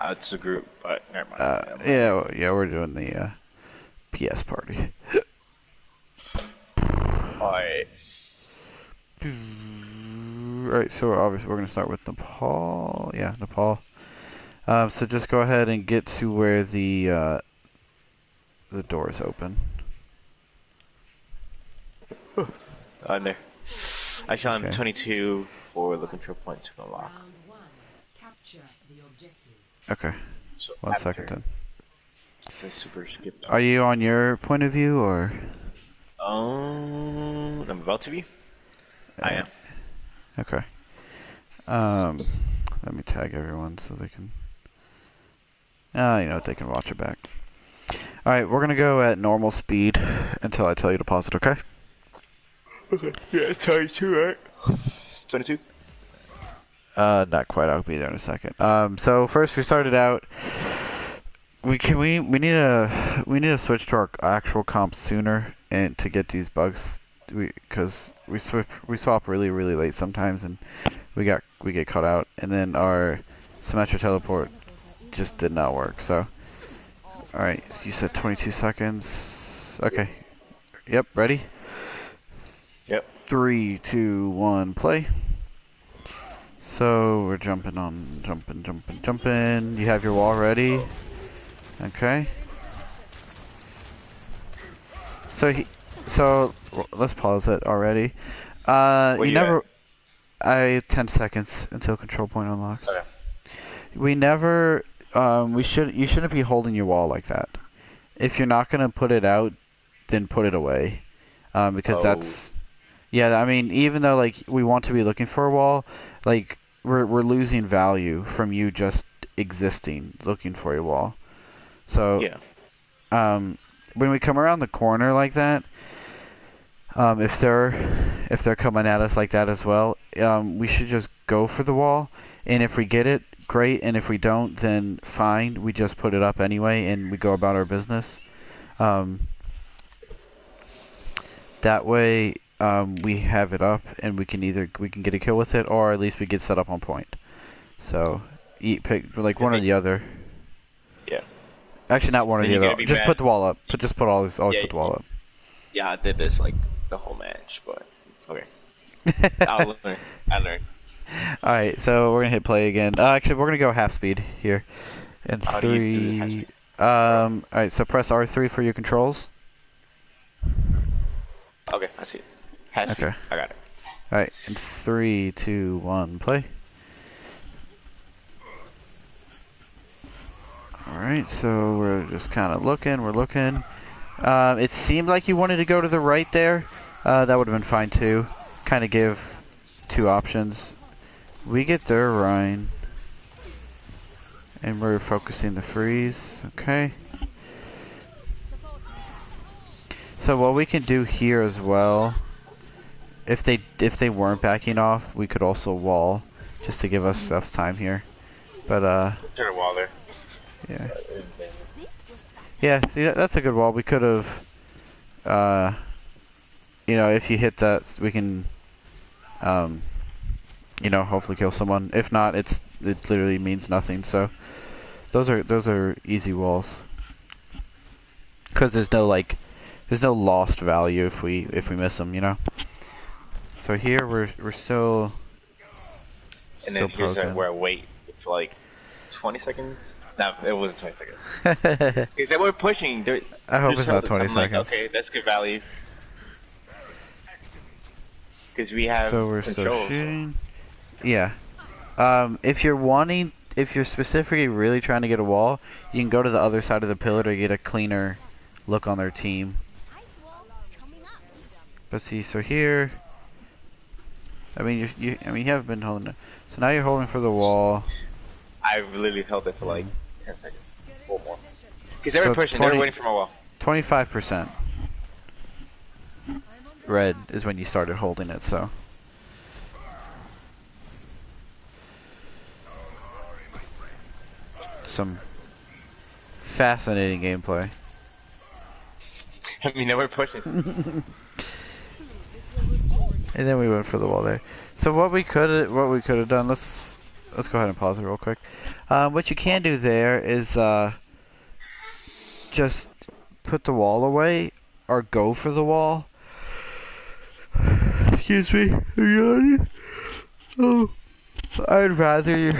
It's a group, but never mind. Yeah, we're doing the PS party. Alright. Right, so obviously we're gonna start with Nepal. Yeah, Nepal. So just go ahead and get to where the door is open. On there. Actually, I'm Okay. 22 for the control point to unlock. Okay. So 1 second then. The super skip. Are you on your point of view or? I'm about to be. I am. Okay. Let me tag everyone so they can. You know, they can watch it back. All right, we're gonna go at normal speed until I tell you to pause it. Okay? Okay. Yeah, 22, right? 22. Not quite. I'll be there in a second. So first we started out. We need to switch to our actual comp sooner and to get these bugs. Because we swap really late sometimes and we get caught out, and then our symmetric teleport just did not work. So, all right, so you said 22 seconds. Okay. Yep. Ready? Yep. 3, 2, 1, play. So we're jumping. You have your wall ready. Okay. So let's pause it already. You never. 10 seconds until control point unlocks. Okay. We never. You shouldn't be holding your wall like that. If you're not gonna put it out, then put it away. Because that's. Yeah, I mean, even though like we want to be looking for a wall, like we're losing value from you just existing looking for a wall. So Yeah. when we come around the corner like that, if they're coming at us like that as well, we should just go for the wall. And if we get it, great. And if we don't, then fine. We just put it up anyway, and we go about our business. That way, we have it up, and we can get a kill with it, or at least we get set up on point. So, pick like one or the other. Yeah. Actually, not one or the other. Just put the wall up. Always put the wall up. Yeah, I did this like the whole match, but okay. I learned. Alright, so we're gonna hit play again. Actually, we're gonna go half speed here. And How do you do half speed? Alright, so press R3 for your controls. Okay, I see it. Half speed. I got it. Alright, and 3, 2, 1, play. Alright, so we're just kind of looking. We're looking. It seemed like you wanted to go to the right there. That would have been fine too. Kind of give two options. We get their Rhine. And we're focusing the freeze. Okay. So what we can do here as well, if they weren't backing off, we could also wall, just to give us time here. But Turn a wall there. Yeah. Yeah. See, that's a good wall. We could have, you know, if you hit that, we can, you know, hopefully kill someone. If not, it literally means nothing. So those are easy walls. Because there's no lost value if we miss them, you know. So here we're still. And then here's where I wait for like 20 seconds. No, it wasn't 20 seconds. Because they were pushing. I hope it's not 20 seconds. Like, okay, that's good value. Because we have. So we're still shooting. Yeah. If you're specifically really trying to get a wall, you can go to the other side of the pillar to get a cleaner look on their team. But see, so here, I mean, you haven't been holding it. So now you're holding for the wall. I literally held it for like 10 seconds or more. Because they were pushing, they were waiting for my wall. 25%. Red is when you started holding it, so. Some fascinating gameplay. I mean, they were pushing. And then we went for the wall there. So what we could have done, let's let's go ahead and pause it real quick. What you can do there is just put the wall away or go for the wall. Excuse me. Oh, I'd rather.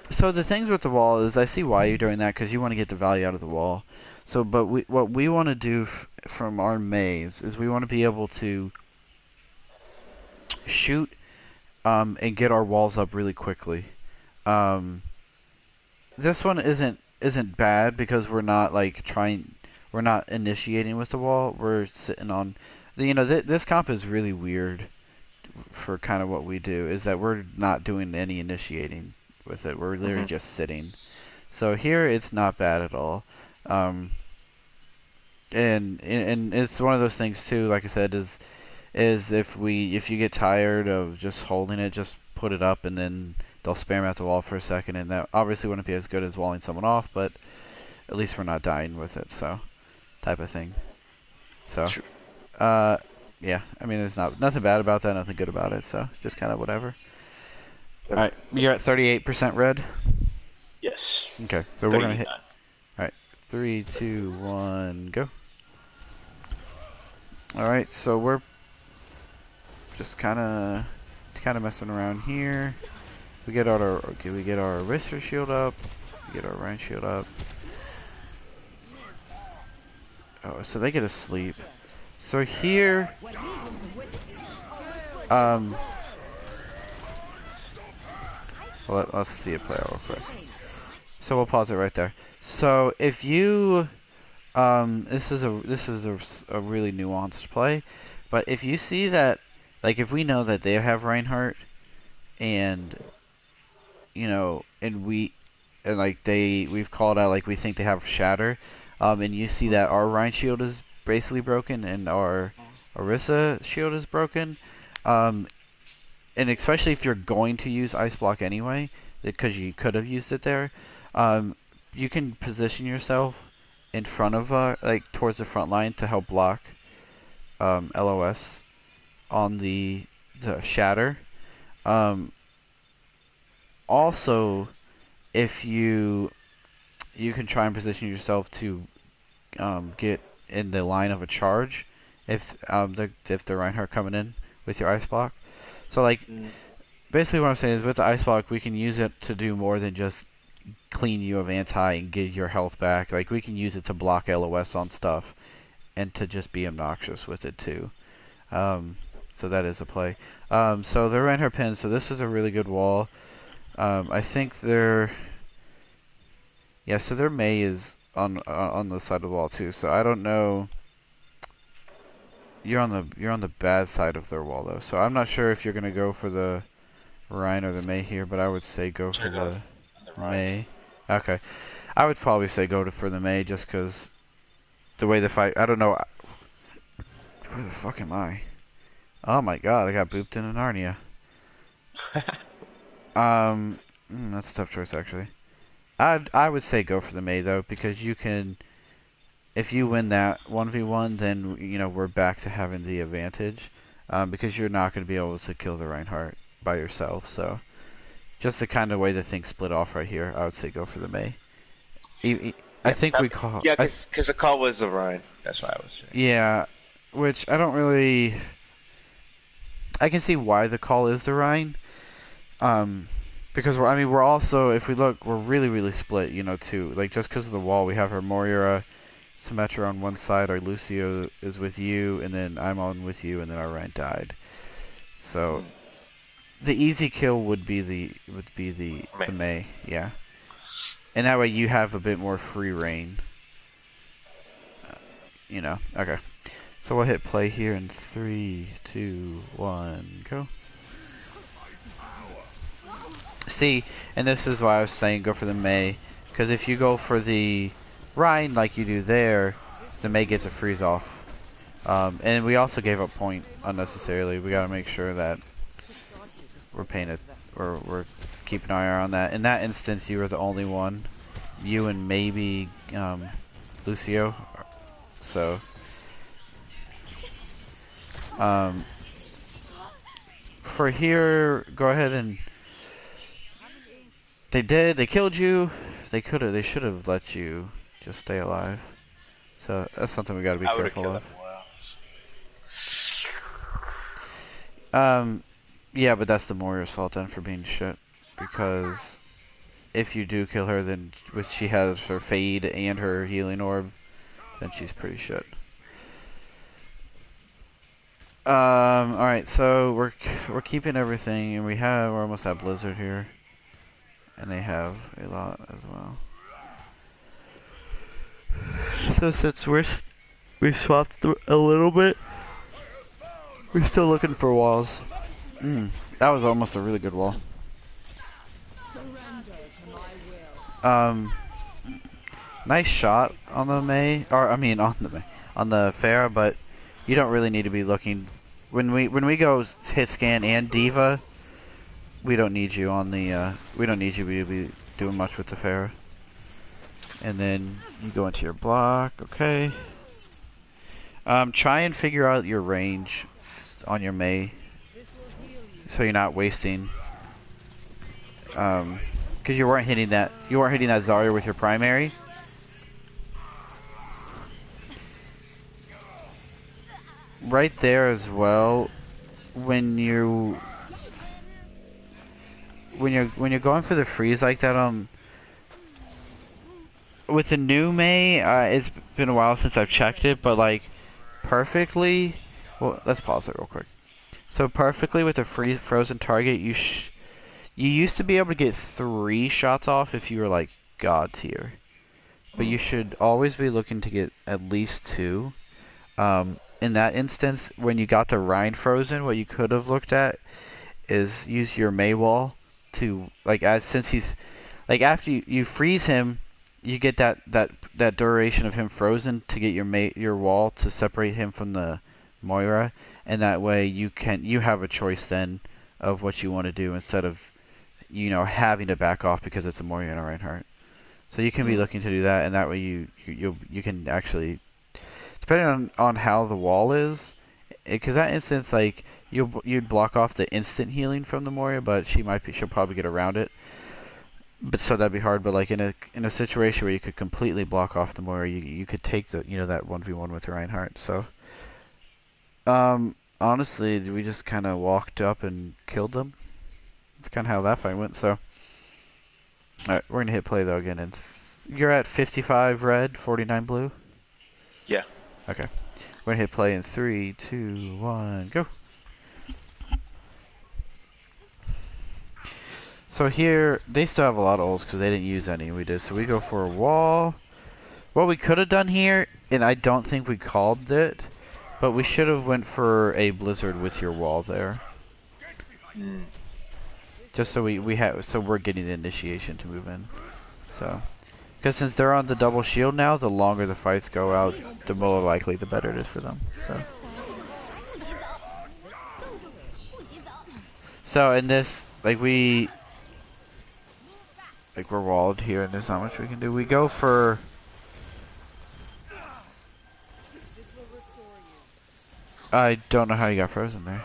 So the things with the wall is I see why you're doing that because you want to get the value out of the wall. So, but what we want to do from our maze is we want to be able to shoot and get our walls up really quickly. This one isn't bad because we're not like we're not initiating with the wall. We're sitting on this comp is really weird for kind of what we do is that we're not doing any initiating with it. We're literally just sitting. So here it's not bad at all. And it's one of those things too, like I said, is if you get tired of just holding it, just put it up and then they'll spam at the wall for a second, and that obviously wouldn't be as good as walling someone off, but at least we're not dying with it, so type of thing. So yeah, I mean there's nothing bad about that, nothing good about it, so just kind of whatever. Alright, you're at 38% red? Yes. Okay, so we're gonna hit. Alright, 3, 2, 1, go. Alright, so we're just kinda messing around here. We get our Rister shield up, we get our Rhine shield up. Oh, so they get asleep. So here well, let's see it play out real quick. So we'll pause it right there. So if you this is a really nuanced play, but if you see that, like if we know that they have Reinhardt and we've called out like we think they have Shatter, and you see that our Rhine shield is basically broken and our Orisa shield is broken, and especially if you're going to use Ice Block anyway, because you could have used it there, you can position yourself in front of like towards the front line to help block LOS on the Shatter. Also, if you can try and position yourself to get in the line of a charge if the Reinhardt coming in with your Ice Block. So like basically what I'm saying is with the Ice Block we can use it to do more than just clean you of anti and get your health back. Like we can use it to block LOS on stuff and to just be obnoxious with it too. So that is a play. So they're Reinhardt pins, so this is a really good wall. I think so their Mei is on the side of the wall too. So I don't know. You're on the bad side of their wall though. So I'm not sure if you're gonna go for the Rhine or the Mei here, but I would say go for the Mei. Okay, I would probably say go for the Mei just because the way the fight. I don't know. Where the fuck am I? Oh my god, I got booped in Narnia. That's a tough choice actually. I would say go for the Mei though, because you can, if you win that 1v1, then we're back to having the advantage, because you're not going to be able to kill the Reinhardt by yourself. So just the kind of way the things split off right here, I would say go for the Mei. I think we call. Yeah, because the call was the Rhine. That's why I was saying. Yeah, which I don't really. I can see why the call is the Rhine. Because we're also, if we look, we're really split, too. Like just because of the wall, we have our Moira, Symmetra on one side, our Lucio is with you, and then I'm on with you, and then our Rhine died. So the easy kill would be the Mei, yeah. And that way you have a bit more free reign. Okay. So we'll hit play here in 3, 2, 1, go. See, and this is why I was saying go for the Mei, because if you go for the Rhine like you do there, the Mei gets a freeze off. And we also gave up point unnecessarily. We gotta make sure that we're paying it, or we're keeping an eye on that. In that instance, you were the only one. You and maybe Lucio. So for here, go ahead and They did. They killed you. They could have. They should have let you just stay alive. So that's something we got to be careful of. Yeah, but that's the Moira's fault then for being shit. Because if you do kill her, then which she has her fade and her healing orb, then she's pretty shit. Alright, so we're keeping everything, and we're almost at Blizzard here. And they have a lot as well. So since we swapped a little bit, we're still looking for walls. That was almost a really good wall. Nice shot on the Mei, or I mean on the Pharah, but you don't really need to be looking. When we go hit scan and Diva, we don't need you on the we don't need you to be doing much with the Pharah. And then you go into your block, okay. Try and figure out your range on your Mei, so you're not wasting. Because you weren't hitting that Zarya with your primary. Right there as well. When you're going for the freeze like that, with the new Mei, it's been a while since I've checked it, but like perfectly. Well, let's pause it real quick. So perfectly with a frozen target, you used to be able to get 3 shots off if you were like god tier, but you should always be looking to get at least 2. In that instance, when you got the Rhine frozen, what you could have looked at is use your Mei wall to since he's like after you freeze him, you get that duration of him frozen to get your wall to separate him from the Moira, and that way you have a choice then of what you want to do instead of having to back off because it's a Moira and a Reinhardt. So you can be looking to do that, and that way you can actually, depending on how the wall is, because that instance like you'd block off the instant healing from the Moira, but she'll probably get around it. But so that'd be hard. But like in a situation where you could completely block off the Moira, you could take that 1v1 with the Reinhardt. So honestly, we just kind of walked up and killed them. That's kind of how that fight went. So alright, we're gonna hit play though again, and you're at 55 red, 49 blue. Yeah. Okay. We're gonna hit play in 3, 2, 1, go. So here, they still have a lot of ults because they didn't use any. We did. So we go for a wall. What we could have done here, and I don't think we called it, but we should have went for a Blizzard with your wall there. Just so we're getting the initiation to move in. So, because since they're on the double shield now, the longer the fights go out, the more likely the better it is for them. So in this, we're walled here, and there's not much we can do. We go for I don't know how you got frozen there.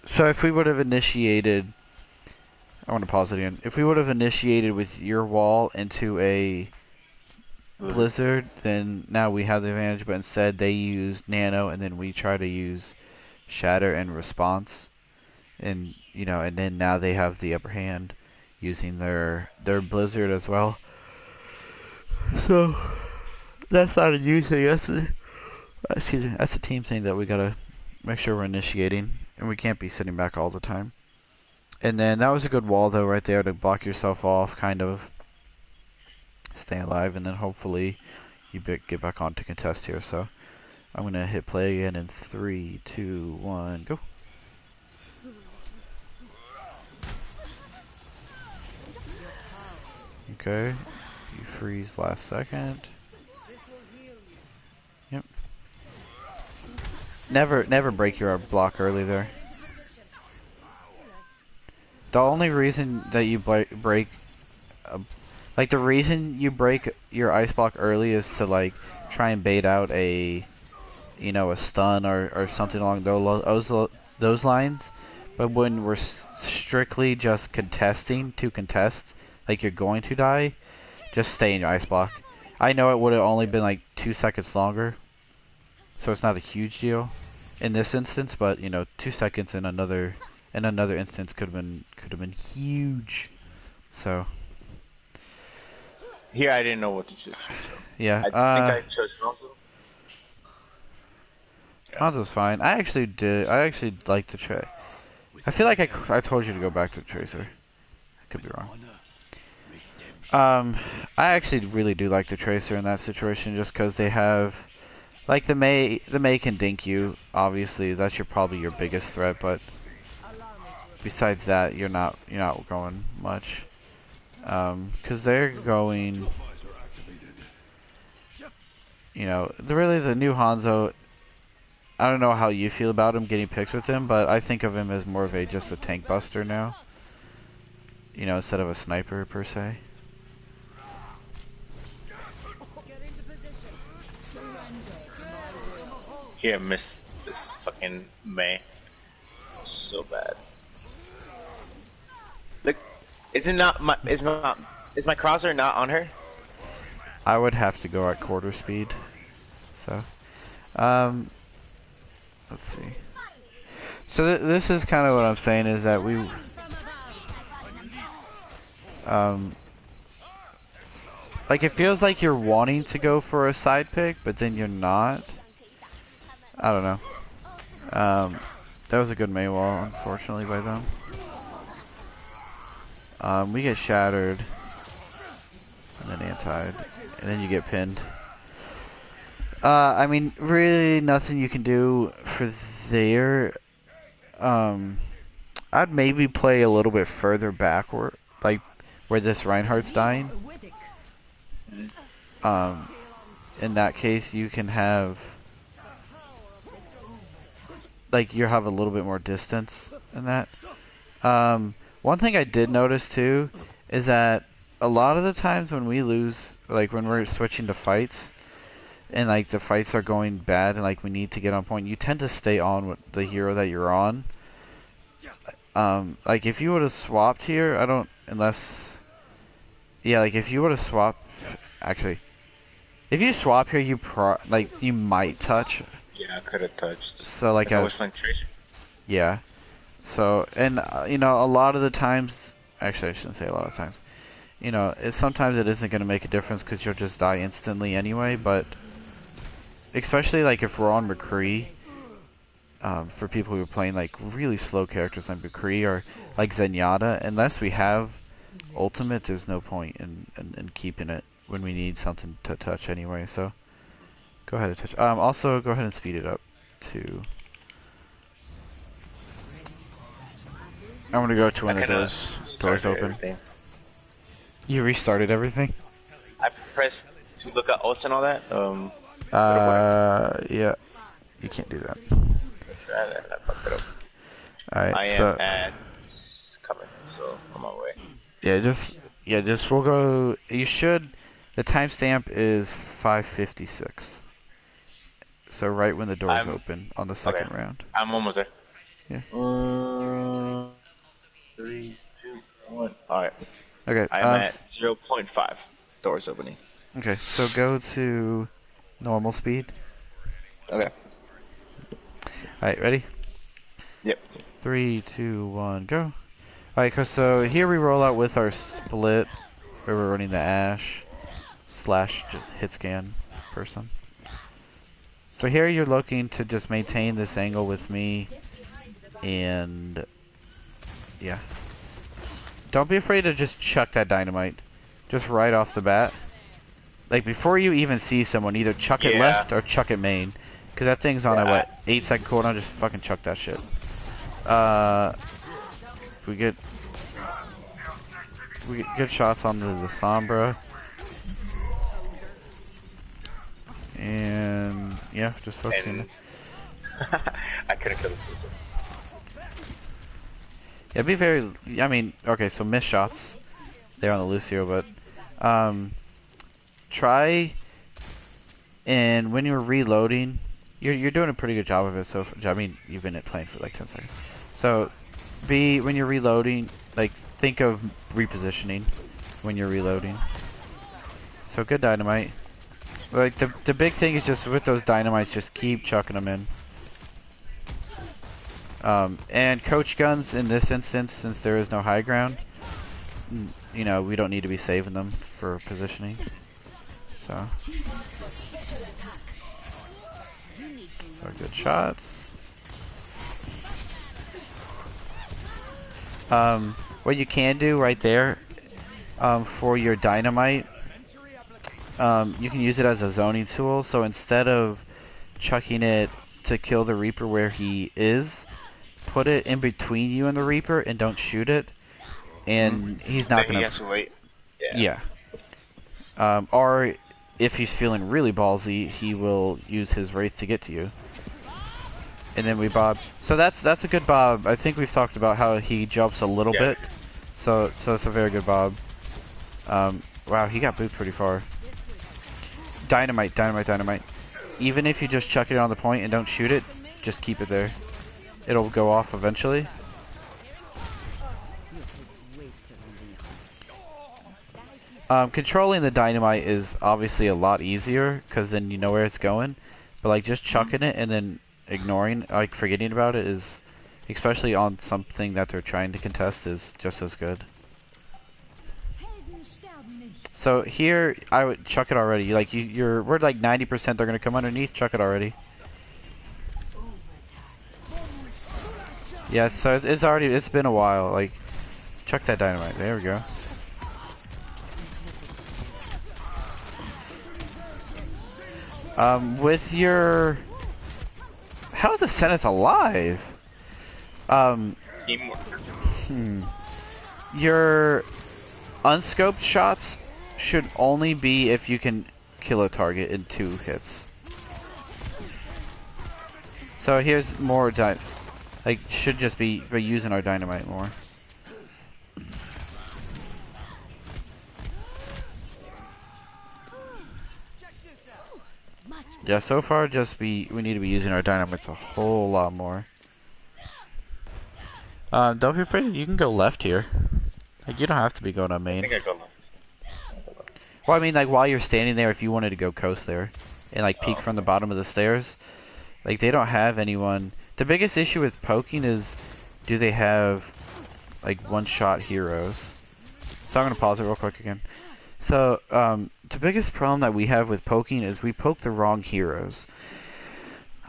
So if we would have initiated, I want to pause it again. If we would have initiated with your wall into a Blizzard, then now we have the advantage, but instead they use Nano, and then we try to use Shatter and Response. And and then now they have the upper hand using their Blizzard as well. So that's not a you thing. That's a team thing that we gotta make sure we're initiating, and we can't be sitting back all the time. And then that was a good wall though, right there, to block yourself off, kind of stay alive, and then hopefully you get back on to contest here. So I'm gonna hit play again in 3, 2, 1, go. Okay, you freeze last second. Yep. Never break your block early there. The only reason that you break, the reason you break your ice block early is to try and bait out a stun or something along those lines. But when we're strictly just contesting to contest, like you're going to die, just stay in your ice block. I know it would have only been like 2 seconds longer, so it's not a huge deal in this instance. But you know, 2 seconds in another instance could have been huge. So here I didn't know what to choose. So. Yeah. I think I chose Hanzo. Hanzo's fine. I actually like the Tracer. I feel like I told you to go back to the Tracer. I could be wrong. I actually really do like the Tracer in that situation, just because they have, like, the Mei can dink you. Obviously, that's probably your biggest threat, but besides that, you're not going much. Because they're going, you know, really the new Hanzo. I don't know how you feel about him getting picked with him, but I think of him as more of just a tank buster now. You know, instead of a sniper per se. Here, miss this fucking Mei. So bad. Look, is my crosshair not on her? I would have to go at quarter speed. So, let's see. So this is kind of what I'm saying, is that we, like, it feels like you're wanting to go for a side pick, but then you're not. I don't know. That was a good Mei wall, unfortunately, by them. We get shattered, and then antied, and then you get pinned. I mean, really nothing you can do for there. I'd maybe play a little bit further backward, like where this Reinhardt's dying. In that case, you can have, like, you have a little bit more distance in that. One thing I did notice too is that a lot of the times when we lose, like when we're switching to fights, and like the fights are going bad and like we need to get on point, you tend to stay on with the hero that you're on. Like if you would have swapped here, like if you would have swapped, actually, if you swap here, you might touch. Yeah, I could have touched. So like yeah. So, and you know, a lot of the times, actually I shouldn't say a lot of times, you know, sometimes it isn't going to make a difference because you'll just die instantly anyway, but especially like if we're on McCree, for people who are playing like really slow characters like McCree or like Zenyatta, unless we have ultimate, there's no point in keeping it when we need something to touch anyway, so go ahead and touch. Also, go ahead and speed it up to... I'm gonna go to when the doors open. Everything. You restarted everything? I pressed to look at ults and all that. Yeah. You can't do that. Alright, I am at coming, so I'm on my way. Just we'll go. You should. The timestamp is 5:56. So right when the doors open on the second round. I'm almost there. Yeah. 3, 2, 1. Alright. Okay. I'm at 0.5. Doors opening. Okay, so go to normal speed. Okay. Alright, ready? Yep. 3, 2, 1, go. Alright, so here we roll out with our split, where we're running the Ashe / just hit scan person. So here you're looking to just maintain this angle with me, and yeah. Don't be afraid to just chuck that dynamite, just right off the bat. Like before you even see someone, either chuck it left or chuck it main, because that thing's on a what 8-second cooldown. Just fucking chuck that shit. We get good shots on the Sombra. And yeah, just focusing. I couldn't kill this person. Yeah, be very. I mean, okay, so missed shots there on the Lucio, but try, and when you're reloading, you're doing a pretty good job of it. So I mean, you've been playing for like 10 seconds. So when you're reloading, like think of repositioning when you're reloading. So good dynamite. Like the big thing is just with those dynamites, just keep chucking them in. And coach guns in this instance, since there is no high ground, you know, we don't need to be saving them for positioning. So good shots. What you can do right there, for your dynamite, you can use it as a zoning tool. So instead of chucking it to kill the Reaper where he is, put it in between you and the Reaper and don't shoot it. And he's not gonna. He has to wait. Yeah. Or if he's feeling really ballsy, he will use his Wraith to get to you. And then we bob. So that's a good bob. I think we've talked about how he jumps a little bit. So it's a very good bob. Wow, he got booped pretty far. Dynamite, dynamite, dynamite. Even if you just chuck it on the point and don't shoot it, just keep it there. It'll go off eventually. Controlling the dynamite is obviously a lot easier because then you know where it's going. But like just chucking it and then ignoring, like forgetting about it, is, especially on something that they're trying to contest, is just as good. So here I would chuck it already. Like we're like 90% they're gonna come underneath. Chuck it already. Yeah, so it's been a while. Like chuck that dynamite. There we go. With your... How is the Senate alive? Teamwork. Your unscoped shots should only be if you can kill a target in 2 hits. So here's more like, should just be using our dynamite more. Yeah, so far we need to be using our dynamites a whole lot more. Don't be afraid, you can go left here. Like, you don't have to be going on main. I think I go left. Well, I mean, like, while you're standing there, if you wanted to go coast there and like peek from the bottom of the stairs, like, they don't have anyone. The biggest issue with poking is, do they have like one-shot heroes? So I'm gonna pause it real quick again. So, the biggest problem that we have with poking is we poke the wrong heroes.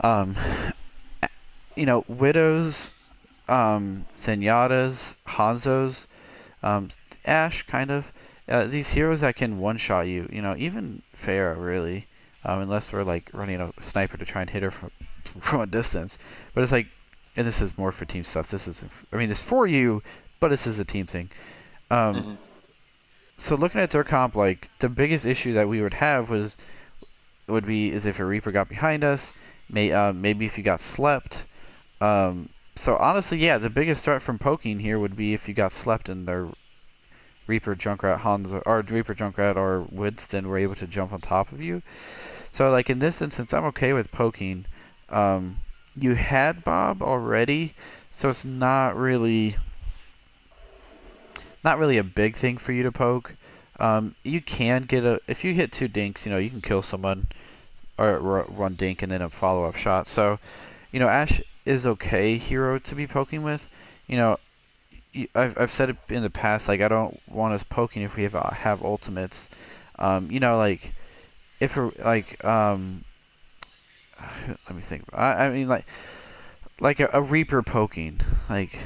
You know, Widows, Zenyatta's, Hanzo's, Ashe, kind of. These heroes that can one-shot you, you know, even Pharah, really. Unless we're, like, running a sniper to try and hit her from a distance. But it's like, and this is more for team stuff. This is, I mean, it's for you, but this is a team thing. So looking at their comp, like, the biggest issue that we would have would be if a Reaper got behind us, maybe if you got slept. So honestly, yeah, the biggest threat from poking here would be if you got slept and their Reaper, Junkrat, Hanzo, or Reaper, Junkrat, or Winston were able to jump on top of you. So like in this instance, I'm okay with poking. You had Bob already, so it's not really a big thing for you to poke. You can get if you hit 2 dinks, you know, you can kill someone, or 1 dink and then a follow-up shot. So, you know, Ashe is okay hero to be poking with. You know, I've said it in the past, like, I don't want us poking if we have ultimates. You know, like, if we're, like, let me think. I mean, like a Reaper poking, like,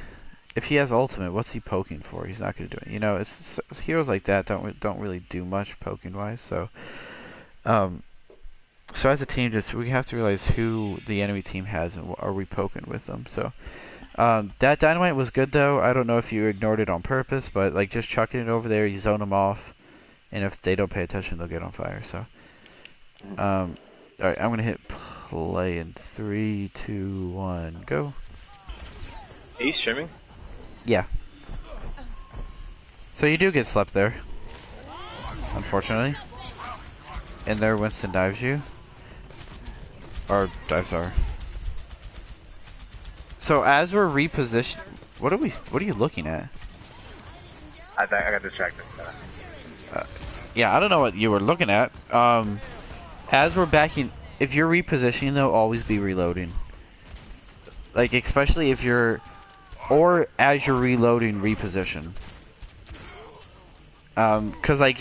if he has ultimate, what's he poking for? He's not going to do it. You know, it's heroes like that don't really do much poking wise. So, so as a team, we have to realize who the enemy team has and are we poking with them. So, that dynamite was good though. I don't know if you ignored it on purpose, but like just chucking it over there, you zone them off, and if they don't pay attention, they'll get on fire. So, all right, I'm gonna hit play in 3, 2, 1, go. Are you streaming? Yeah. So you do get slept there, unfortunately. And there Winston dives you. Or dives are. So as we're repositioning, What are you looking at? I got distracted. Yeah, I don't know what you were looking at. As we're backing, if you're repositioning though, always be reloading. Like, especially if you're, or as you're reloading, reposition. Cause like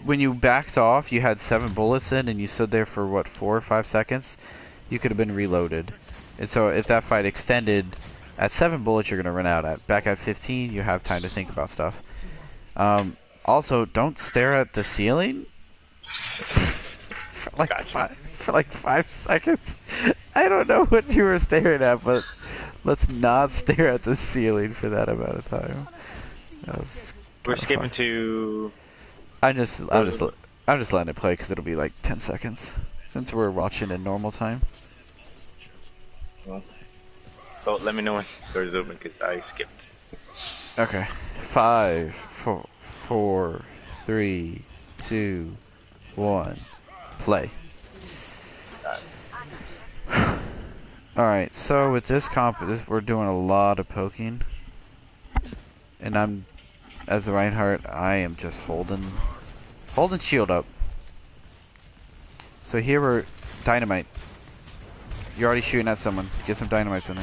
when you backed off, you had 7 bullets in, and you stood there for what, 4 or 5 seconds. You could have been reloaded, and so if that fight extended, at 7 bullets you're gonna run out. At back at 15, you have time to think about stuff. Also, don't stare at the ceiling for like Gotcha. for like 5 seconds. I don't know what you were staring at, but let's not stare at the ceiling for that amount of time. We're skipping to. I'm just letting it play because it'll be like 10 seconds since we're watching in normal time. Well, so let me know when doors open because I skipped. Okay. 5, 4, 3, 2, 1, play. Alright, so with this comp, we're doing a lot of poking. And as a Reinhardt, I am just holding shield up. So here we're, dynamite. You're already shooting at someone. Get some dynamites in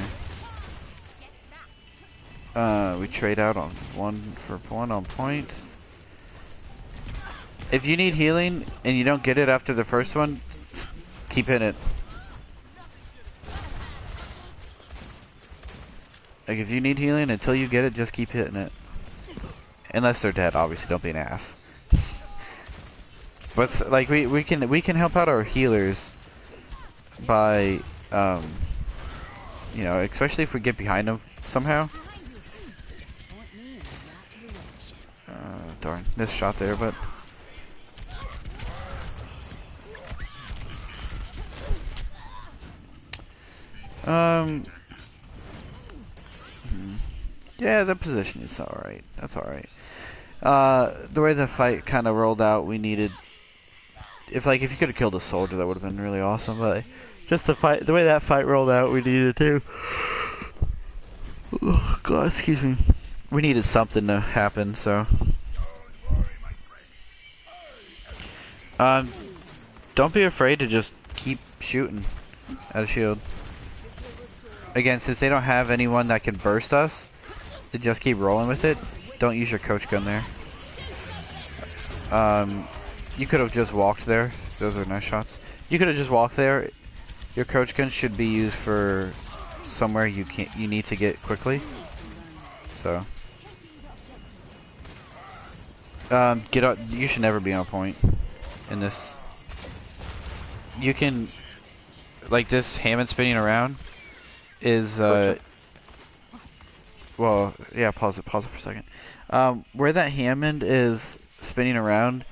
there. We trade out on 1 for 1 on point. If you need healing and you don't get it after the first one, keep hitting it. Like, if you need healing until you get it, just keep hitting it. Unless they're dead, obviously. Don't be an ass. But like we can help out our healers by you know, especially if we get behind them somehow. Darn, missed shot there, but yeah, the position is alright. That's alright. The way the fight kind of rolled out, we needed, if you could have killed a soldier, that would have been really awesome, but just the way that fight rolled out, we needed to, oh god, excuse me, we needed something to happen, so don't be afraid to just keep shooting at a shield. Again, since they don't have anyone that can burst us, to just keep rolling with it. Don't use your coach gun there. You could have just walked there. Those are nice shots. You could have just walked there. Your coach gun should be used for somewhere you need to get quickly. So get up. You should never be on point in this. You can, like, this Hammond spinning around is well, yeah, pause it for a second. Where that Hammond is spinning around,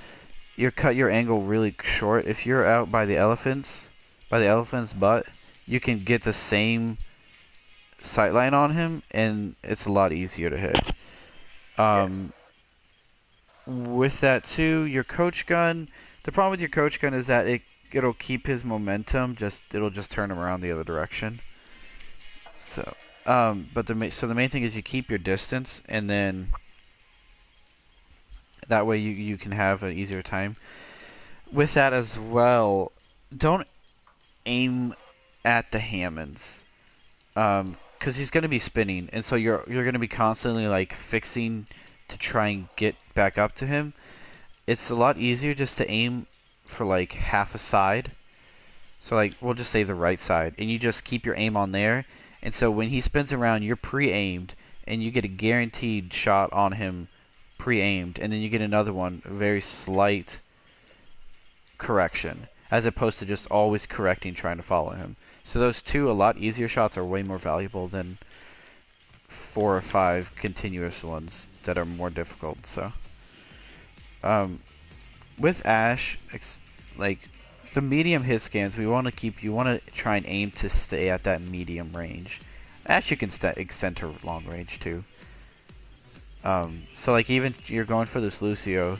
you cut your angle really short. If you're out by the elephant's butt, you can get the same sightline on him, and it's a lot easier to hit. With that too, your coach gun, the problem with your coach gun is that it'll keep his momentum, it'll just turn him around the other direction. So but the main thing is you keep your distance, and then that way you can have an easier time. With that as well, don't aim at the Hammonds, because he's going to be spinning, and so you're going to be constantly like fixing to try and get back up to him. It's a lot easier just to aim for like half a side. So like we'll just say the right side, and you just keep your aim on there. And so when he spins around, you're pre-aimed, and you get a guaranteed shot on him pre-aimed, and then you get another one, a very slight correction, as opposed to just always correcting, trying to follow him. So those two, a lot easier shots, are way more valuable than 4 or 5 continuous ones that are more difficult. So with Ashe, like, the medium hit scans, you want to try and aim to stay at that medium range. Ashe, you can extend to long range too. So like, even you're going for this Lucio,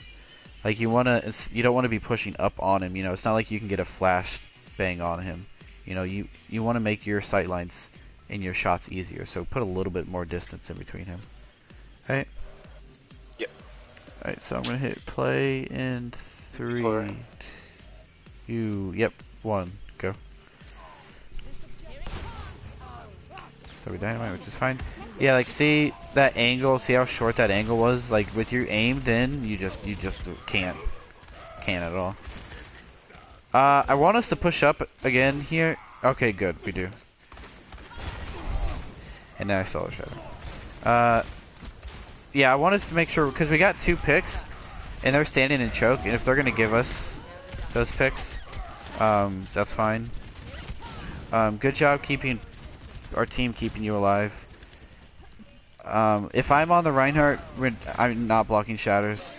like you don't want to be pushing up on him. You know, it's not like you can get a flash bang on him. You know, you want to make your sightlines and your shot's easier. So put a little bit more distance in between him. Right? Yep. Alright, so I'm gonna hit play in 3, 2, yep, 1, go. So we dynamite, which is fine. Yeah, like see that angle, see how short that angle was? Like with your aimed in, you just can't at all. I want us to push up again here. Okay, good, we do. And now I saw a shadow. Yeah, I want us to make sure, because we got 2 picks, and they're standing in choke, and if they're gonna give us those picks, that's fine. Good job keeping our team keeping you alive. If I'm on the Reinhardt, I'm not blocking shatters.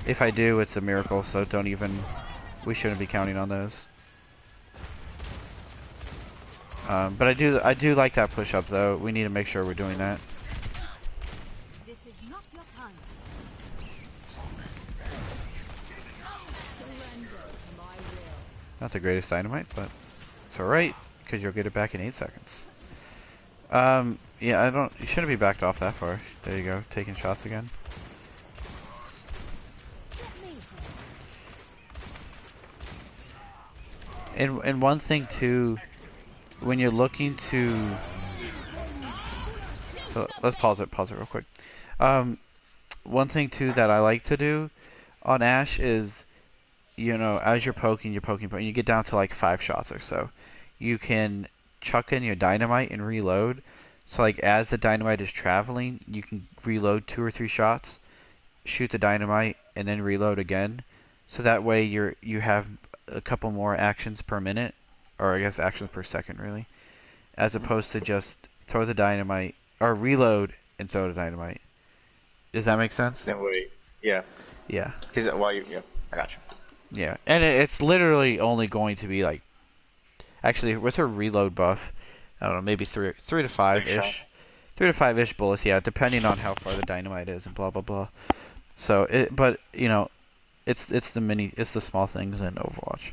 If I do, it's a miracle, so don't even... We shouldn't be counting on those. But I do like that push up though. We need to make sure we're doing that. This is not your time. Surrender to my will. Not the greatest dynamite, but it's alright, because you'll get it back in 8 seconds. Yeah, you shouldn't be backed off that far. There you go, taking shots again. And one thing too, when you're looking to... So let's pause it real quick. One thing too that I like to do on Ashe is, you know, as you're poking, you get down to like 5 shots or so. You can chuck in your dynamite and reload. So like as the dynamite is traveling, you can reload 2 or 3 shots, shoot the dynamite, and then reload again. So that way you have a couple more actions per minute, or I guess actions per second really, as opposed to just throw the dynamite or reload and throw the dynamite. Does that make sense? Then wait. Yeah. Yeah. Because yeah, I got you. Yeah, and it's literally only going to be like, actually with her reload buff, I don't know, maybe 3 to 5 ish, 3 to 5 ish bullets. Yeah, depending on how far the dynamite is and blah blah blah. So but you know, it's the small things in Overwatch.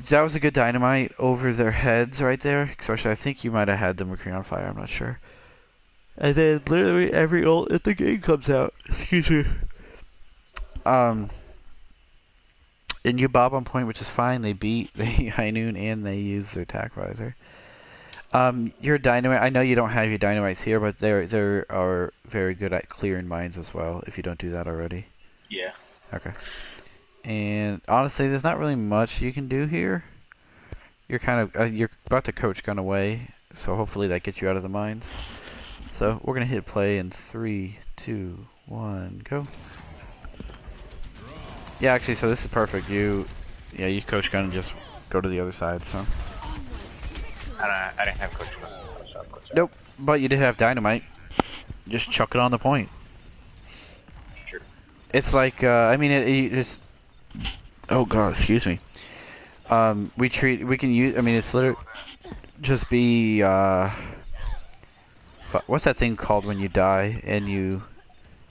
That was a good dynamite over their heads right there. Especially, I think you might have had the McCree on fire. I'm not sure. And then literally every ult at the game comes out. Excuse me. And you bob on point, which is fine. They beat the High Noon and they use their attack visor. Your dynamite, I know you don't have your dynamites here, but they are very good at clearing mines as well, if you don't do that already. Yeah. Okay. And honestly, there's not really much you can do here. You're kind of, you're about to coach gun away, so hopefully that gets you out of the mines. So we're going to hit play in 3, 2, 1, go. Yeah, actually, so this is perfect. You coach gun and just go to the other side, so. I didn't have coach gun. Nope, but you did have dynamite. Just chuck it on the point. Sure. It's like, I mean, it just... Oh god, excuse me. We can use, I mean, it's literally just be, what's that thing called when you die and you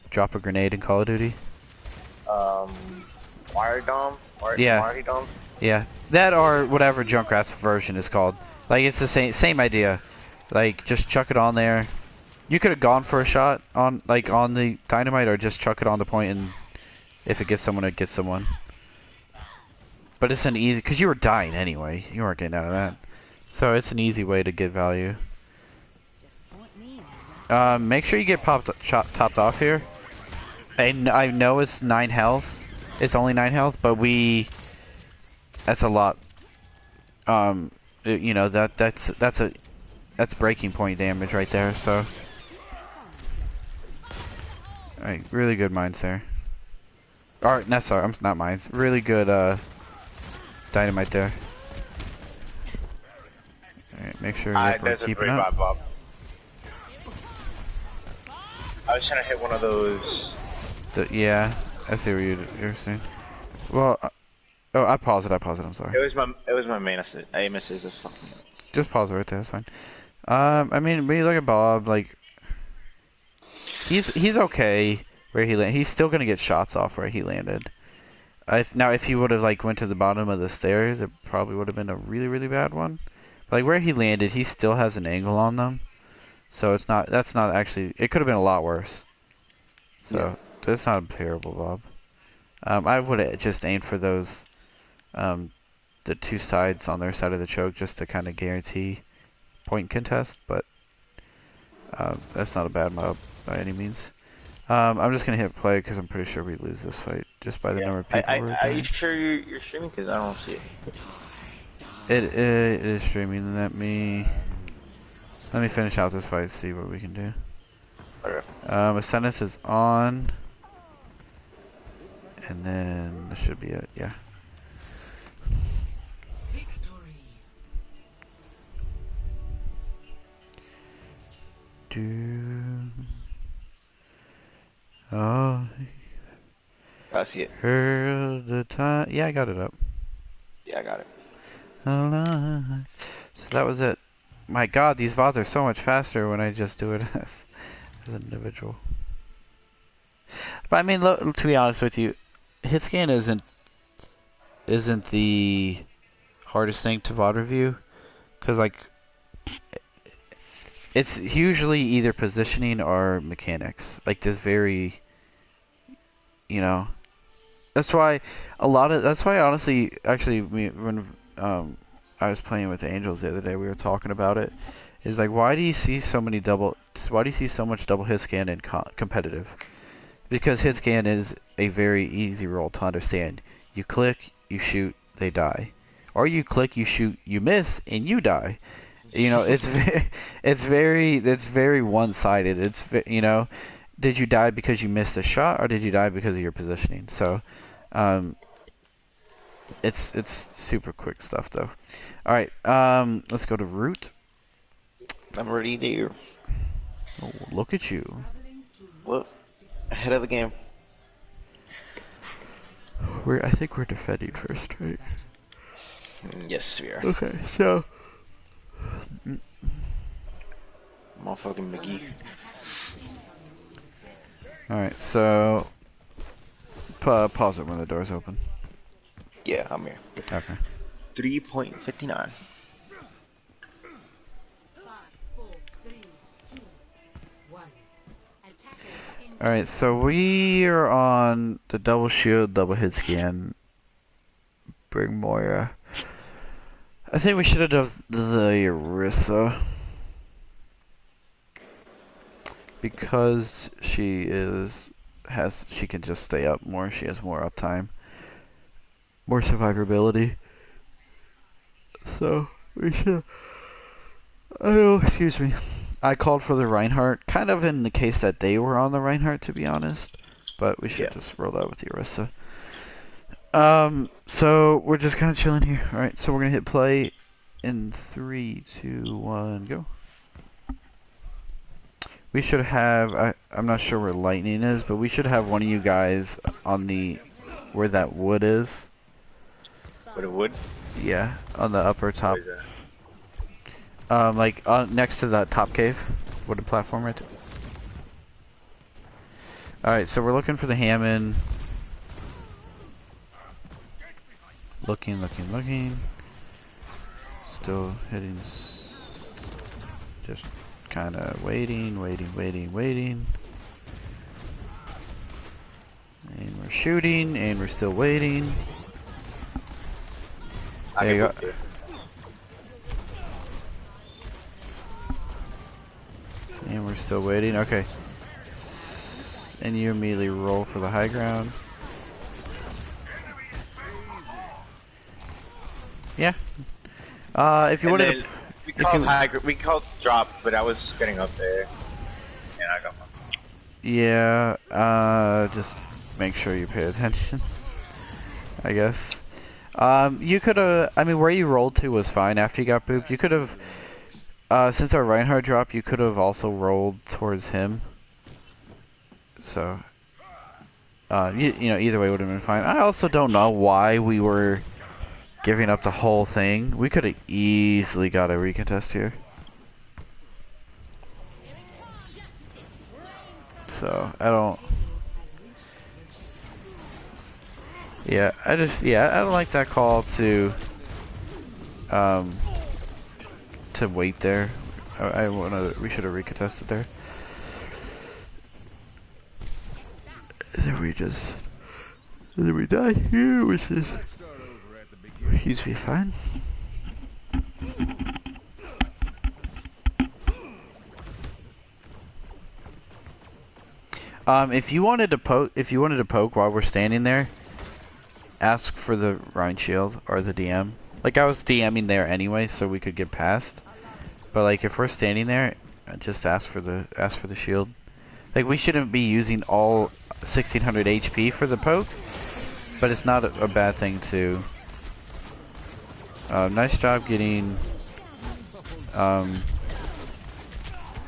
drop a grenade in Call of Duty? Wire dome? Yeah. Wire dome? Yeah, that or whatever Junkrat's version is called. Like, it's the same idea. Like, just chuck it on there. You could have gone for a shot on the dynamite, or just chuck it on the point, and if it gets someone, it gets someone. But it's an easy, because you were dying anyway. You weren't getting out of that. So it's an easy way to get value. Make sure you get topped off here. And I know it's 9 health. It's only 9 health, but that's a lot. You know, that's breaking point damage right there, so. Alright, really good mines there. Alright, no, sorry, not mines. Really good, dynamite there. Alright, make sure we're keeping up. Bob. I was trying to hit one of those. Yeah, I see what you're saying. Well, oh, I paused it, I'm sorry. It was my main aim assist is fucking up. Just pause it right there, that's fine. I mean, when you look at Bob, like, he's okay where he landed. He's still gonna get shots off where he landed. Now, if he would have like went to the bottom of the stairs, it probably would have been a really, really bad one. Like where he landed, he still has an angle on them. So it's not. That's not actually. It could have been a lot worse. So that's not terrible, Bob. I would have just aimed for those, the two sides on their side of the choke just to kind of guarantee point contest. But that's not a bad mob by any means. I'm just gonna hit play because I'm pretty sure we lose this fight just by the number of people we're Are you sure you're streaming? Because I don't see it. It is streaming. Let me finish out this fight. See what we can do. Okay. Ascendance is on, and then this should be it. Yeah. Oh. I see it. Heard the time. Yeah, I got it up. Yeah, I got it. So that was it. My God, these VODs are so much faster when I just do it as an individual. But I mean, to be honest with you, hit scan isn't the hardest thing to VOD review, because like it's usually either positioning or mechanics. Like this very, you know, that's why honestly, actually, when I was playing with Angels the other day, we were talking about it. Is like, why do you see so much double hit scan in competitive? Because hit scan is a very easy role to understand. You click, you shoot, they die, or you click, you shoot, you miss, and you die. You know, it's very one-sided. It's, you know, did you die because you missed a shot, or did you die because of your positioning? So, it's super quick stuff though. All right, let's go to root. I'm ready there. Oh, look at you. Look, ahead of the game. I think we're defending first, right? Yes, we are. Okay, so. Motherfucking McGee. Alright, so. Pause it when the door's open. Yeah, I'm here. Okay. 3.59. Alright, so we are on the double shield, double hit scan. Bring Moira. I think we should have done the Orisa. Because she can just stay up more, she has more uptime. More survivability. So, we should... Oh, excuse me. I called for the Reinhardt, kind of in the case that they were on the Reinhardt, to be honest. But we should just roll out with the Orisa. So we're just kind of chilling here. Alright, so we're going to hit play in 3, 2, 1, go. We should have, I'm not sure where lightning is, but we should have one of you guys on where that wood is. Where the wood? Yeah, on the upper top. Where is that? Like next to that top cave, wooden platform right there. Alright, so we're looking for the Hammond. Looking. Still hitting. Just kind of waiting. And we're shooting, and we're still waiting. There you go. And we're still waiting. Okay. And you immediately roll for the high ground. Yeah. If you wanted to... We called drop, but I was getting up there. And I got one. Yeah, just make sure you pay attention. I guess. You could have... I mean, where you rolled to was fine after you got booped. You could have... since our Reinhardt dropped, you could have also rolled towards him. So... you know, either way would have been fine. I also don't know why we were... giving up the whole thing. We could have easily got a recontest here. So, I don't... Yeah, I don't like that call to... to wait there. We should have recontested there. And then we die here, which is usually fine. If you wanted to poke while we're standing there, ask for the Rhine Shield or the DM. Like, I was DMing there anyway, so we could get past. But like, if we're standing there, just ask for the shield. Like, we shouldn't be using all 1600 HP for the poke, but it's not a bad thing to. Nice job getting out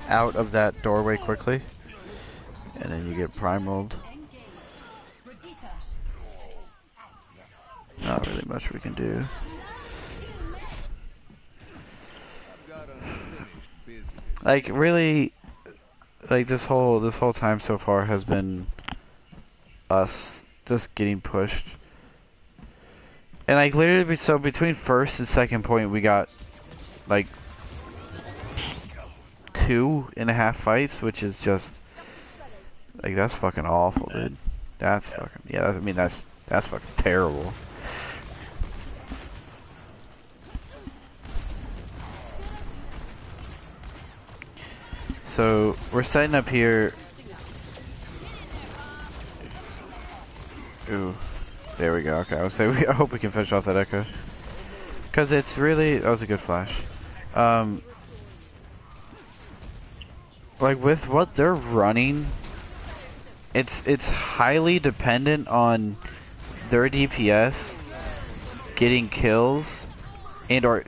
of that doorway quickly, and then you get primaled. Not really much we can do. Like, really, like this whole time so far has been us just getting pushed. And like literally, so between first and second point we got like 2.5 fights, which is just like, that's fucking awful, dude. That's fucking, yeah, I mean that's fucking terrible. So we're setting up here. Ooh, there we go. Okay, I would say I hope we can finish off that echo, because it's really, that was a good flash. Like with what they're running, it's highly dependent on their DPS getting kills, and or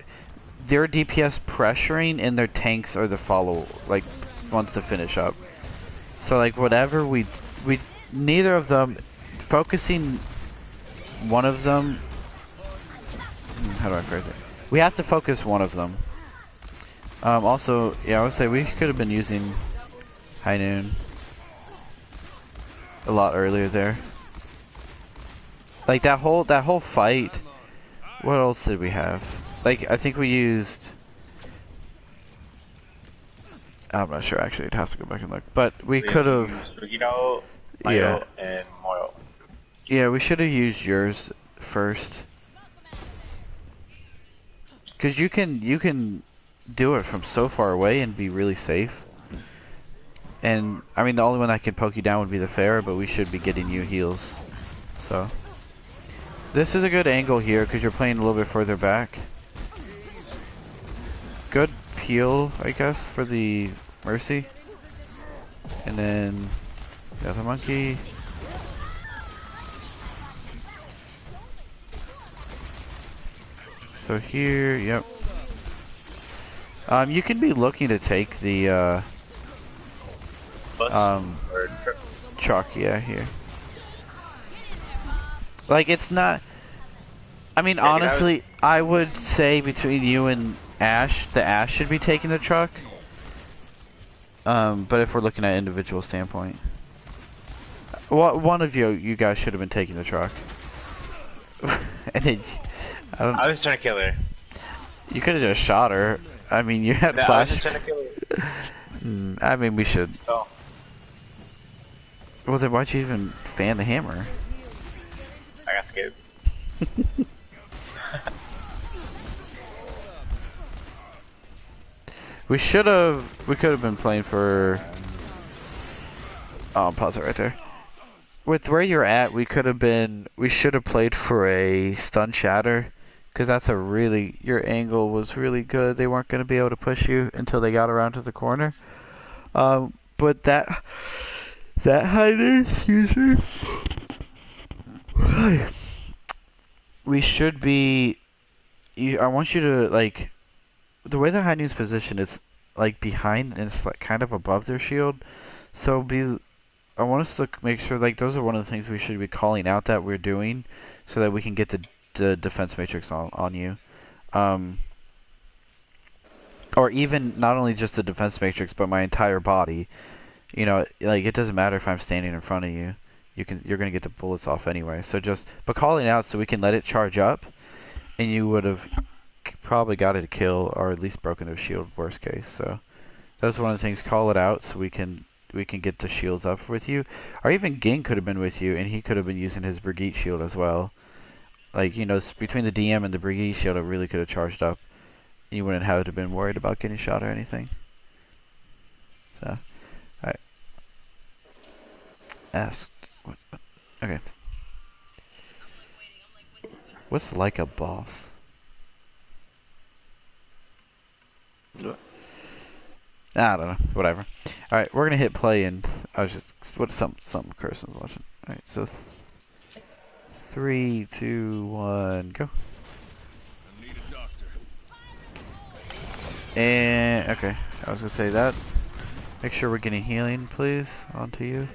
their DPS pressuring, and their tanks are the follow, like, ones to finish up. So like whatever we neither of them, focusing one of them, how do I phrase it? We have to focus one of them. Also, yeah, I would say we could have been using High Noon a lot earlier there. Like that whole fight. What else did we have? Like, I think we used, I'm not sure actually, I'd have to go back and look. But we could have, yeah, and Moyle. Yeah, we should have used yours first. Cause you can do it from so far away and be really safe. And I mean, the only one that can poke you down would be the Fair, but we should be getting you heals. So this is a good angle here because you're playing a little bit further back. Good peel, I guess, for the Mercy. And then got the monkey. So here, yep. You can be looking to take the truck, yeah, here. Like, it's not, I mean, yeah, honestly, I would say between you and Ash, the Ash should be taking the truck. But if we're looking at individual standpoint, one of you guys should have been taking the truck. And then, I was trying to kill her. You could have just shot her. I mean, you had flash. I was just trying to kill her. I mean, we should. Oh. Well, then why'd you even fan the hammer? I got scared. We could have been playing for, oh, I'll pause it right there. With where you're at, we should have played for a stun shatter, because that's your angle was really good. They weren't going to be able to push you until they got around to the corner. But that highness, excuse me, we should be, I want you to, like, the way the high noon's position is like behind and it's like kind of above their shield, so I want us to make sure, like, those are one of the things we should be calling out that we're doing, so that we can get the defense matrix on you, or even not only just the defense matrix but my entire body. You know, like, it doesn't matter if I'm standing in front of you. You're gonna get the bullets off anyway. So but calling out so we can let it charge up, and you would have probably got a kill or at least broken his shield, worst case. So that was one of the things. Call it out so we can get the shields up with you. Or even Ging could have been with you, and he could have been using his Brigitte shield as well. Like, you know, between the DM and the Brigitte shield, it really could have charged up. You wouldn't have to have been worried about getting shot or anything. So, alright. Asked. Okay. What's like a boss? I don't know. Whatever. Alright, we're gonna hit play and I was just some person's watching. Alright, so 3, 2, 1, go. And okay, I was gonna say that. Make sure we're getting healing, please, onto you.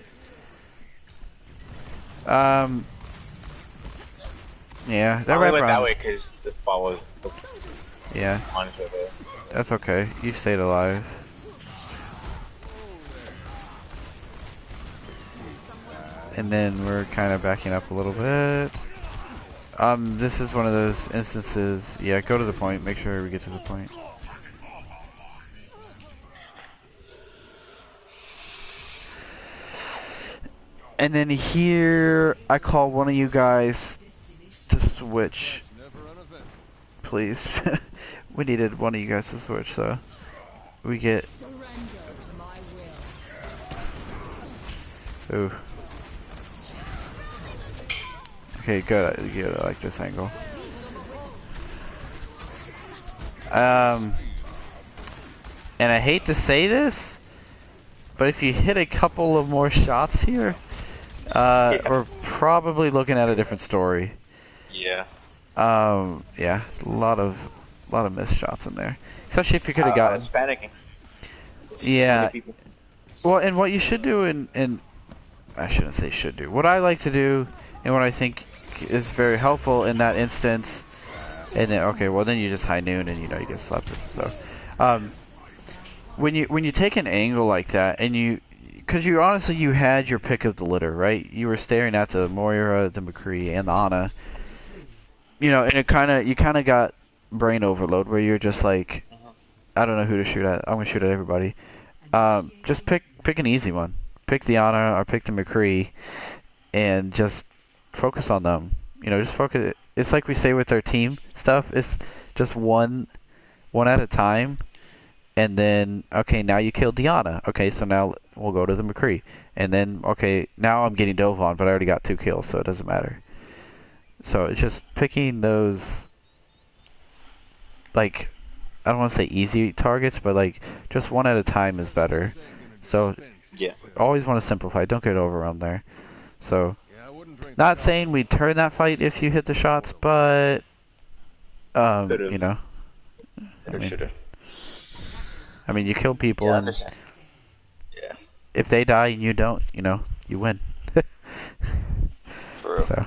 Yeah, that went that way because the ball was. Yeah. That's okay. You stayed alive. And then we're kind of backing up a little bit. This is one of those instances. Yeah, go to the point. Make sure we get to the point. And then here, I call one of you guys to switch. Please. We needed one of you guys to switch, so we get. Ooh. Okay, good. I like this angle. And I hate to say this, but if you hit a couple of more shots here, we're probably looking at a different story. Yeah. Yeah, a lot of missed shots in there, especially if you could have gotten. I was panicking. Yeah. Well, and what you should do, and I shouldn't say should do. What I like to do, and what I think is very helpful in that instance, and then okay, well then you just high noon and you know you get slapped. So, when you take an angle like that, and because you honestly you had your pick of the litter, right? You were staring at the Moira, the McCree, and the Ana. You know, and you kind of got brain overload where you're just like, I don't know who to shoot at. I'm gonna shoot at everybody. Just pick an easy one. Pick the Ana or pick the McCree, and just focus on them. You know, just focus. It's like we say with our team stuff. It's just one at a time. And then, okay, now you killed Diana. Okay, so now we'll go to the McCree. And then, okay, now I'm getting Dovon, but I already got 2 kills, so it doesn't matter. So it's just picking those, like, I don't want to say easy targets, but like, just one at a time is better. So, yeah, always want to simplify. Don't get overwhelmed there. So, not saying we turn that fight if you hit the shots, but, you know. I mean, you kill people, and yeah. If they die and you don't, you know, you win. For real. So,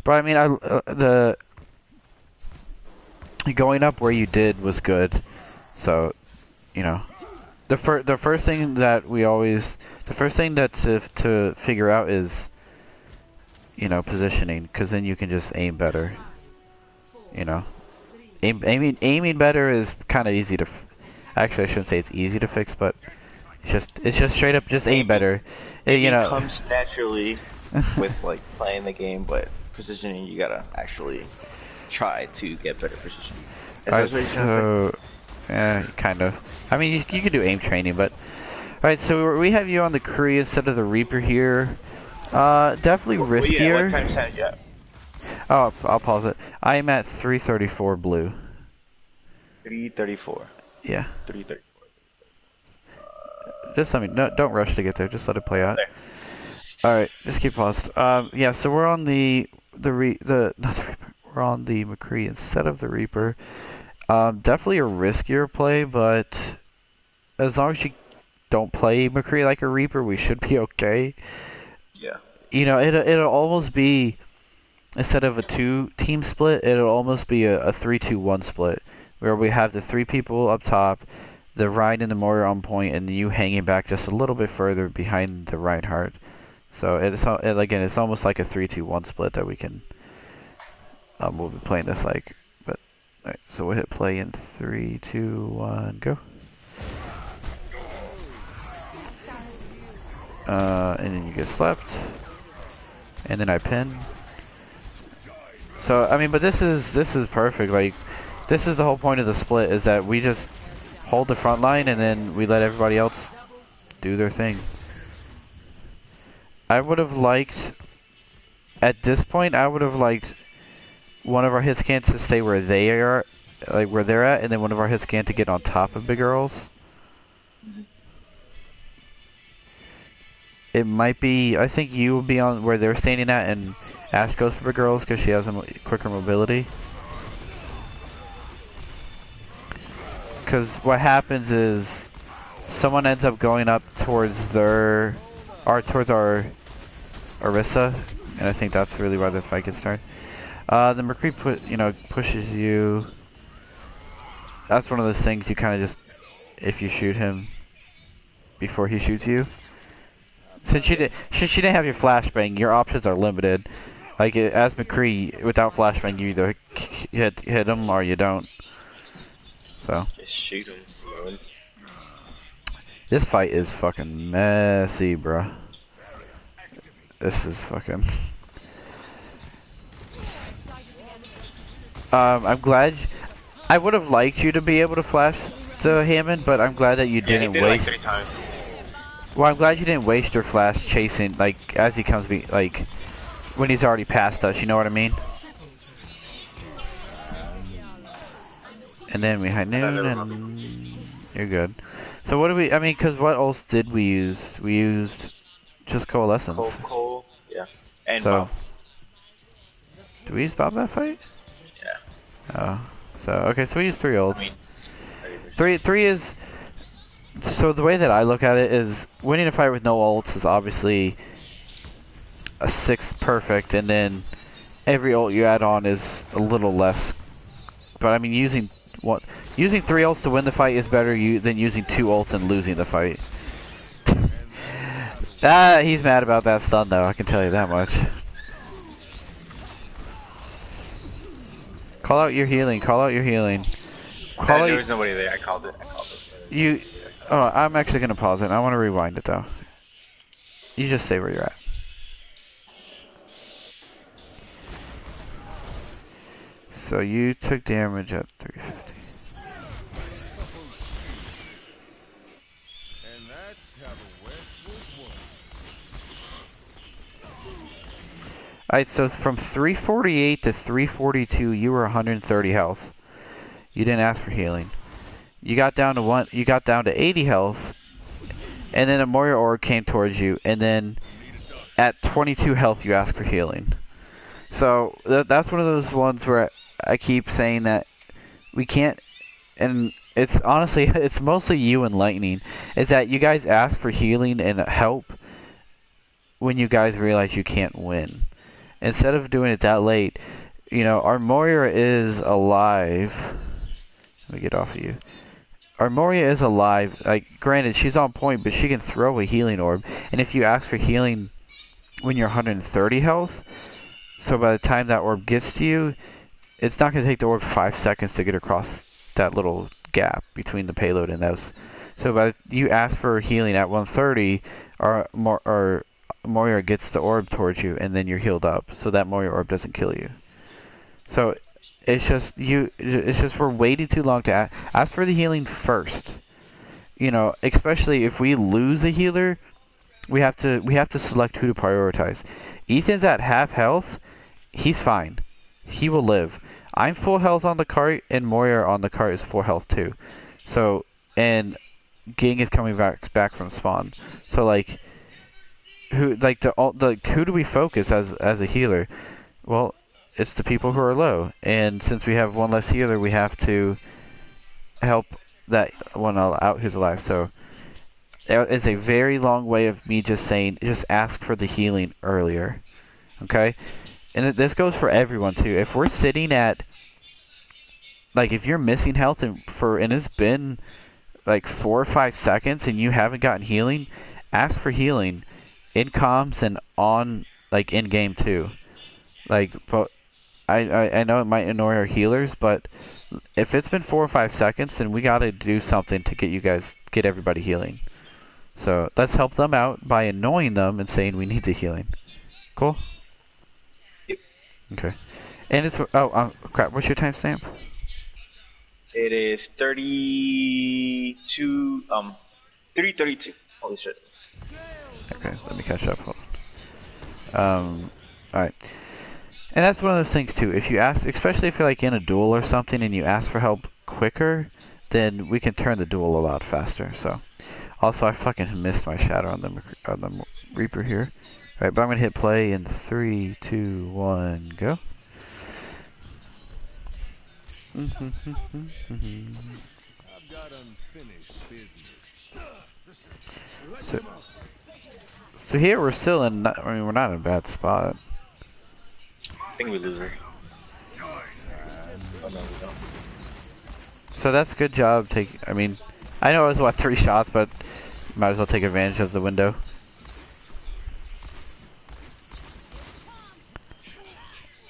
but I mean, the going up where you did was good. So, you know, the first thing that to figure out is, you know, positioning, because then you can just aim better. You know, aiming better is kind of easy to. Actually, I shouldn't say it's easy to fix, but it's just straight up just aim better. You know, comes naturally with like playing the game, but positioning you gotta actually try to get better positioning. Alright, so yeah, kind of. I mean, you can do aim training, but alright. So we have you on the Kree instead of the Reaper here. Definitely riskier. Yeah, what time sound you at? Oh, I'll pause it. I am at 334 blue. 334. Yeah. 334. Just let me. No, don't rush to get there. Just let it play out. All right, just keep paused. Yeah. So we're on the not the Reaper. We're on the McCree instead of the Reaper. Definitely a riskier play, but as long as you don't play McCree like a Reaper, we should be okay. Yeah. You know, it'll almost be, instead of a 2-team split, it'll almost be a 3-2-1 split, where we have the 3 people up top, the Rhine and the Moira on point, and you hanging back just a little bit further behind the Reinhardt. So again, it's almost like a 3-2-1 split that we can. We'll be playing this like, but Alright, so we'll hit play in 3, 2, 1, go. And then you get slapped. And then I pin. So, I mean, but this is perfect. Like, this is the whole point of the split, is that we just hold the front line and then we let everybody else do their thing. I would have liked, at this point, I would have liked one of our hit scans to stay where they are, like where they're at, and then one of our hit scans to get on top of Big Earls. It might be, I think you will be on where they're standing at, and Ash goes for Big Earls because she has a quicker mobility. Because what happens is someone ends up going up towards towards our Orisa, and I think that's really why the fight gets started. The McCree pushes you. That's one of those things you kind of just, if you shoot him before he shoots you. Since she didn't have your flashbang, your options are limited. Like as McCree, without flashbang, you either hit him or you don't. So. Just shoot him, man. This fight is fucking messy, bruh. This is fucking. I'm glad. I would have liked you to be able to flash to Hammond, but I'm glad that you didn't waste. Like 3 times. Well, I'm glad you didn't waste your flash chasing, like, as he comes, like, when he's already past us, you know what I mean? And then we had noon, and you're good. So what do we, I mean, because what else did we use? We used just Coalescence. Coal, yeah. And so, Bob. Did we use Bob that fight? Yeah. Oh. So, okay, so we used 3 ults. I mean, Three is... So the way that I look at it is, winning a fight with no ults is obviously a 6 perfect, and then every ult you add on is a little less. But I mean, using 3 ults to win the fight is better than using 2 ults and losing the fight. He's mad about that stun though, I can tell you that much. Call out your healing, call out your healing. There was nobody there, I called it. Oh, I'm actually gonna pause it. I want to rewind it though. You just say where you're at. So you took damage at 350. And that's how the West was won. Alright, so from 348 to 342, you were 130 health. You didn't ask for healing. You got down to 80 health, and then a Moria Orb came towards you, and then at 22 health you asked for healing. So that's one of those ones where I keep saying that we can't, and it's honestly, it's mostly you and Lightning, is that you guys ask for healing and help when you guys realize you can't win. Instead of doing it that late, you know, our Moira is alive. Let me get off of you. Our Moria is alive. Like, granted, she's on point, but she can throw a healing orb. And if you ask for healing when you're 130 health, so by the time that orb gets to you, it's not going to take the orb 5 seconds to get across that little gap between the payload and those. So by you ask for healing at 130, our Moria gets the orb towards you, and then you're healed up, so that Moria orb doesn't kill you. So it's just we're waiting too long to ask for the healing first. You know, especially if we lose a healer, we have to select who to prioritize. Ethan's at half health. He's fine. He will live. I'm full health on the cart, and Moira on the cart is full health too. So, and Ging is coming back from spawn. So like, who do we focus as a healer? Well, it's the people who are low, and since we have one less healer, we have to help that one out who's alive. So that is a very long way of me just saying, just ask for the healing earlier, okay? And this goes for everyone too. If we're sitting at, like, if you're missing health and it's been like 4 or 5 seconds and you haven't gotten healing, ask for healing in comms and on, like, in game too. Like, but I know it might annoy our healers, but If it's been 4 or 5 seconds, then we gotta do something to get everybody healing. So let's help them out by annoying them and saying we need the healing. Cool? Yep. Okay. And it's, crap, what's your timestamp? It is 32, 3:32. Holy shit. Okay, let me catch up. Hold on. Alright. And that's one of those things too. If you ask, especially if you're like in a duel or something and you ask for help quicker, then we can turn the duel a lot faster. So, also I fucking missed my shadow on the Reaper here. Alright, but I'm gonna hit play in 3, 2, 1, go. I've got unfinished business. So here we're still in. I mean, we're not in a bad spot. I think we lose her. Oh no, we don't. So that's a good job. I mean, I know it was 3 shots, but might as well take advantage of the window.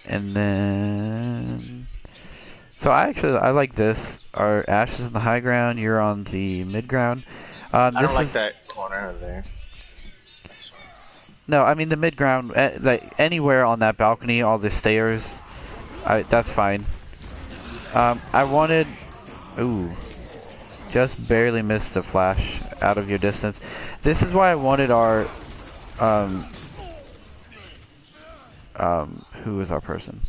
And then, so I like this. Our Ash is in the high ground. You're on the mid ground. I don't like that corner over there. No, I mean the mid ground. Like anywhere on that balcony, all the stairs. That's fine. I wanted. Ooh. Just barely missed the flash out of your distance. This is why I wanted our. Who is our person?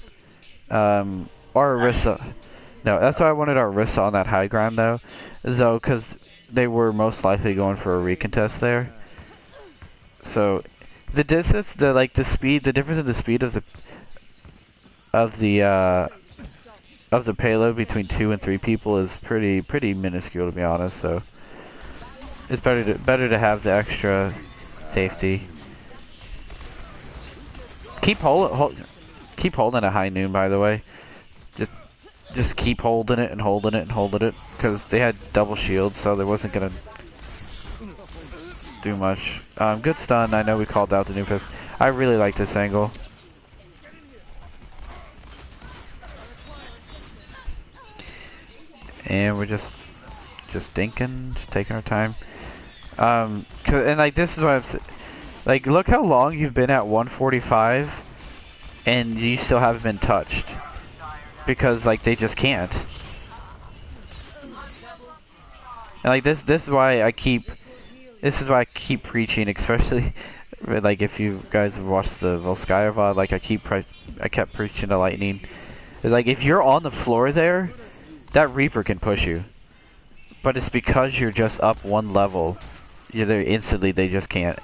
Our Orisa. No, that's why I wanted our Orisa on that high ground though, because they were most likely going for a recontest there. So, the distance, the speed, the difference in the speed of the payload between 2 and 3 people is pretty minuscule, to be honest. So, it's better to have the extra safety. Keep holding a high noon, by the way. Just keep holding it and holding it and holding it, because they had double shields, so they wasn't gonna do much. Good stun. I know we called out the new fist. I really like this angle. And we're just dinking, just taking our time. And like this is what I'm saying. Like, look how long you've been at 145, and you still haven't been touched. Because, like, they just can't. And, like, this is why I keep preaching, especially, like, if you guys have watched the Volskaya VOD, like, I kept preaching to Lightning. It's like, if you're on the floor there, that Reaper can push you. But it's because you're just up 1 level. You're there instantly, they just can't.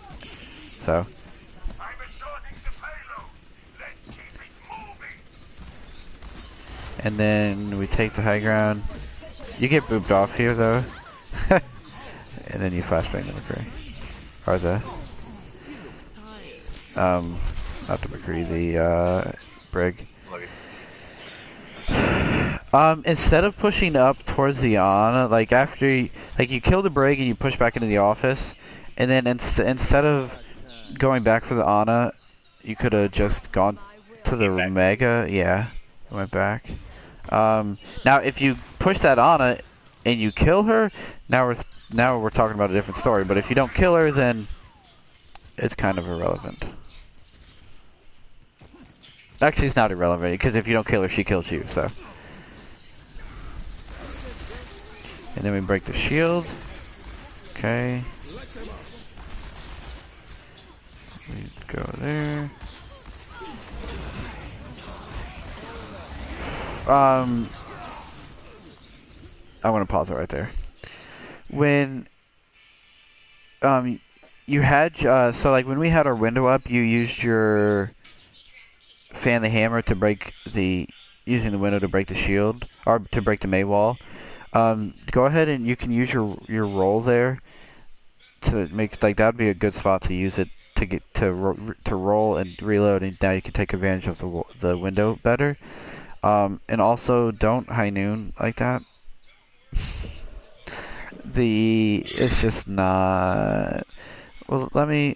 So. And then we take the high ground. You get booped off here though. And then you flashbang the McCree. Or not the McCree, the Brig. Instead of pushing up towards the Ana, like after you kill the Brig and you push back into the office, and then instead of going back for the Ana, you could have just gone to the Mega. Yeah, went back. Now if you push that Ana and you kill her, now we're talking about a different story. But if you don't kill her, then it's kind of irrelevant. Actually, it's not irrelevant because if you don't kill her, she kills you. So. And then we break the shield. Okay. We go there. I want to pause it right there. When you had so like when we had our window up, you used your fan the hammer to break using the window to break the shield or to break the May wall. Go ahead and you can use your roll there to make, like, that'd be a good spot to use it to get to roll and reload, and now you can take advantage of the window better. And also don't high noon like that. It's just not. Well, I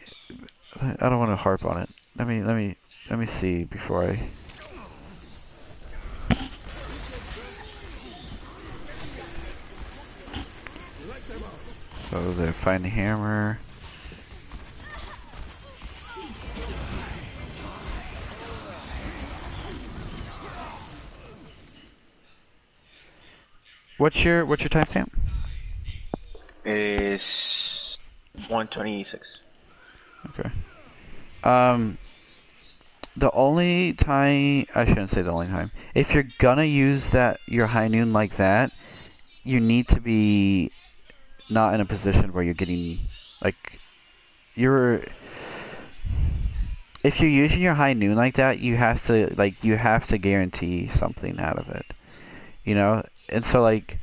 don't want to harp on it. Let me see before I. So they find the hammer. What's your timestamp? Is 126. Okay. The only time, I shouldn't say the only time. If you're gonna use your high noon like that, you need to be not in a position where you're getting, like, if you're using your high noon like that, you have to guarantee something out of it. You know? And so, like,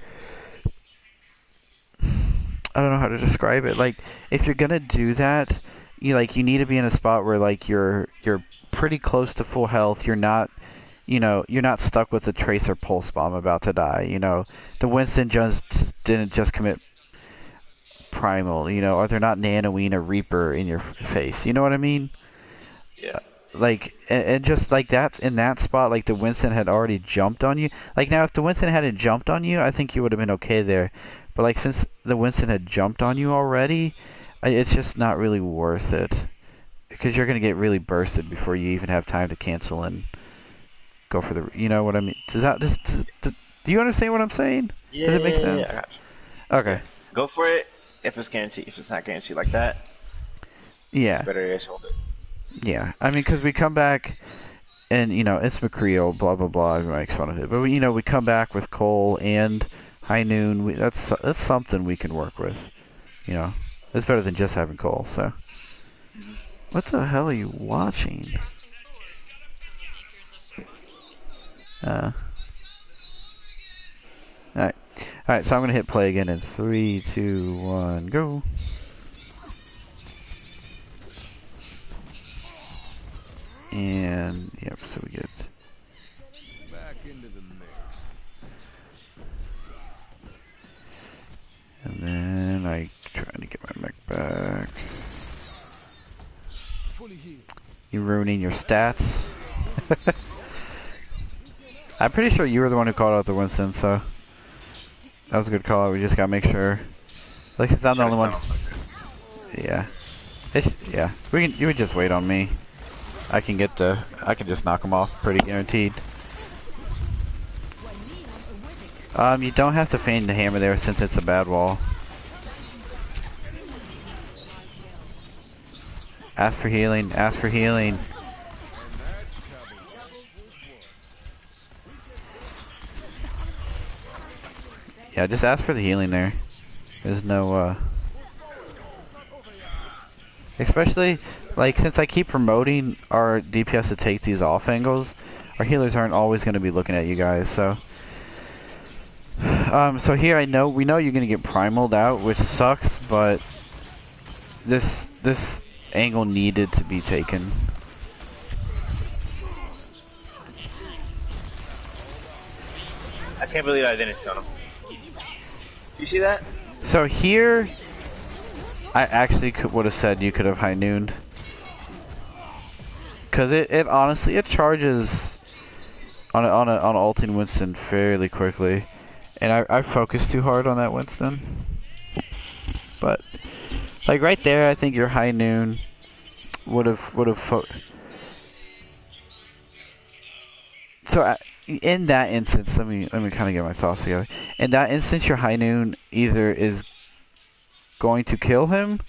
I don't know how to describe it. Like, if you're gonna do that, you need to be in a spot where, like, you're pretty close to full health. You're not, you're not stuck with a tracer pulse bomb about to die. The Winston didn't just commit primal, or they're not nanoing a Reaper in your face. You know what I mean? Yeah. Like, and just like that, in that spot, like, the Winston had already jumped on you. Like, now, if the Winston hadn't jumped on you, I think you would have been okay there. But, like, since the Winston had jumped on you already, it's just not really worth it. Because you're going to get really bursted before you even have time to cancel and go for the... You know what I mean? Do you understand what I'm saying? Yeah, Does it make sense? Yeah, I got you. Okay. Go for it if it's guaranteed. If it's not guaranteed like that, yeah. it's better to hold it. Yeah. I mean, because we come back... And, it's McCreel, blah, blah, blah. Everyone makes fun of it. But, we come back with Cole and High Noon. That's something we can work with. It's better than just having Cole, so. What the hell are you watching? Alright. Alright, so I'm going to hit play again in 3, 2, 1, go. And, yep, so we get... Back into the mix. And then I trying to get my mech back. Fully healed. You ruining your stats. I'm pretty sure you were the one who called out the Winston, so... That was a good call. We just gotta make sure. Like, since I'm the only one... Yeah. Yeah. You would just wait on me. I can just knock them off pretty guaranteed. You don't have to feign the hammer there since it's a bad wall. Ask for healing, ask for healing. Yeah, just ask for the healing there. There's no, especially, like, since I keep promoting our DPS to take these off angles, our healers aren't always going to be looking at you guys, so... so here we know you're going to get primaled out, which sucks, but... This angle needed to be taken. I can't believe I didn't stun him. You see that? So here... I actually would have said you could have high nooned. Cause it honestly charges on ulting Winston fairly quickly, and I focused too hard on that Winston. But like right there, I think your high noon would have So in that instance, let me kind of get my thoughts together. In that instance, your high noon either is going to kill him,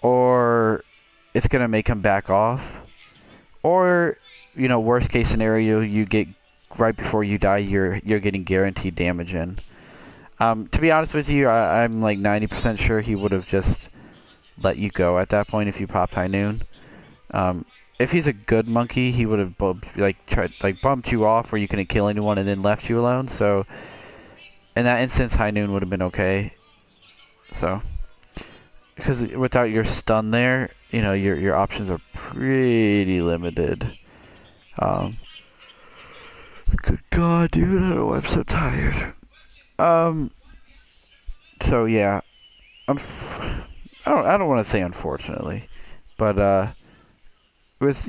or it's gonna make him back off, or worst case scenario, you get right before you die, you're getting guaranteed damage in. To be honest with you, I'm like 90% sure he would have just let you go at that point if you popped high noon. If he's a good monkey, he would have bumped you off where you couldn't kill anyone and then left you alone. So in that instance, high noon would have been okay. So. Because without your stun there, your options are pretty limited. Good God, dude, I don't know why I'm so tired. So yeah, I don't want to say unfortunately, but with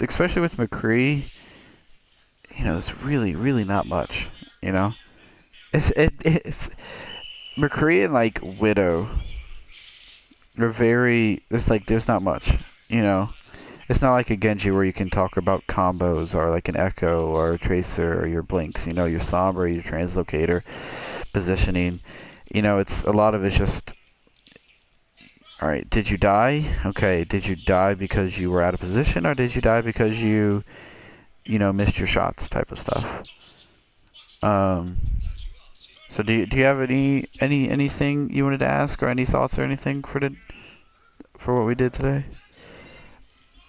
especially with McCree, it's really not much. It's McCree and like Widow. are very. There's not much. You know, it's not like a Genji where you can talk about combos or like an Echo or a Tracer or your blinks. You know, your Sombra, your Translocator, positioning. You know, it's a lot of it's just. All right, did you die? Okay, did you die because you were out of position, or did you die because you missed your shots, type of stuff. Um, so do you have anything you wanted to ask, or any thoughts or anything for what we did today?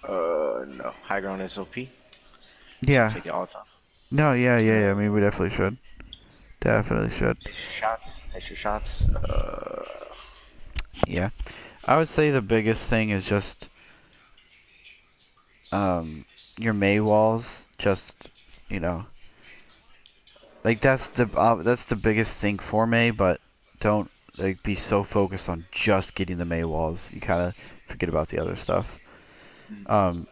No. High ground SOP. Should Yeah. take it all the time. No, yeah. I mean, we definitely should. Definitely should. Extra shots. Extra shots. Yeah. I would say the biggest thing is just your May walls. Just you know, like that's the biggest thing for May, but don't like be so focused on just getting the May walls. You kind of forget about the other stuff. And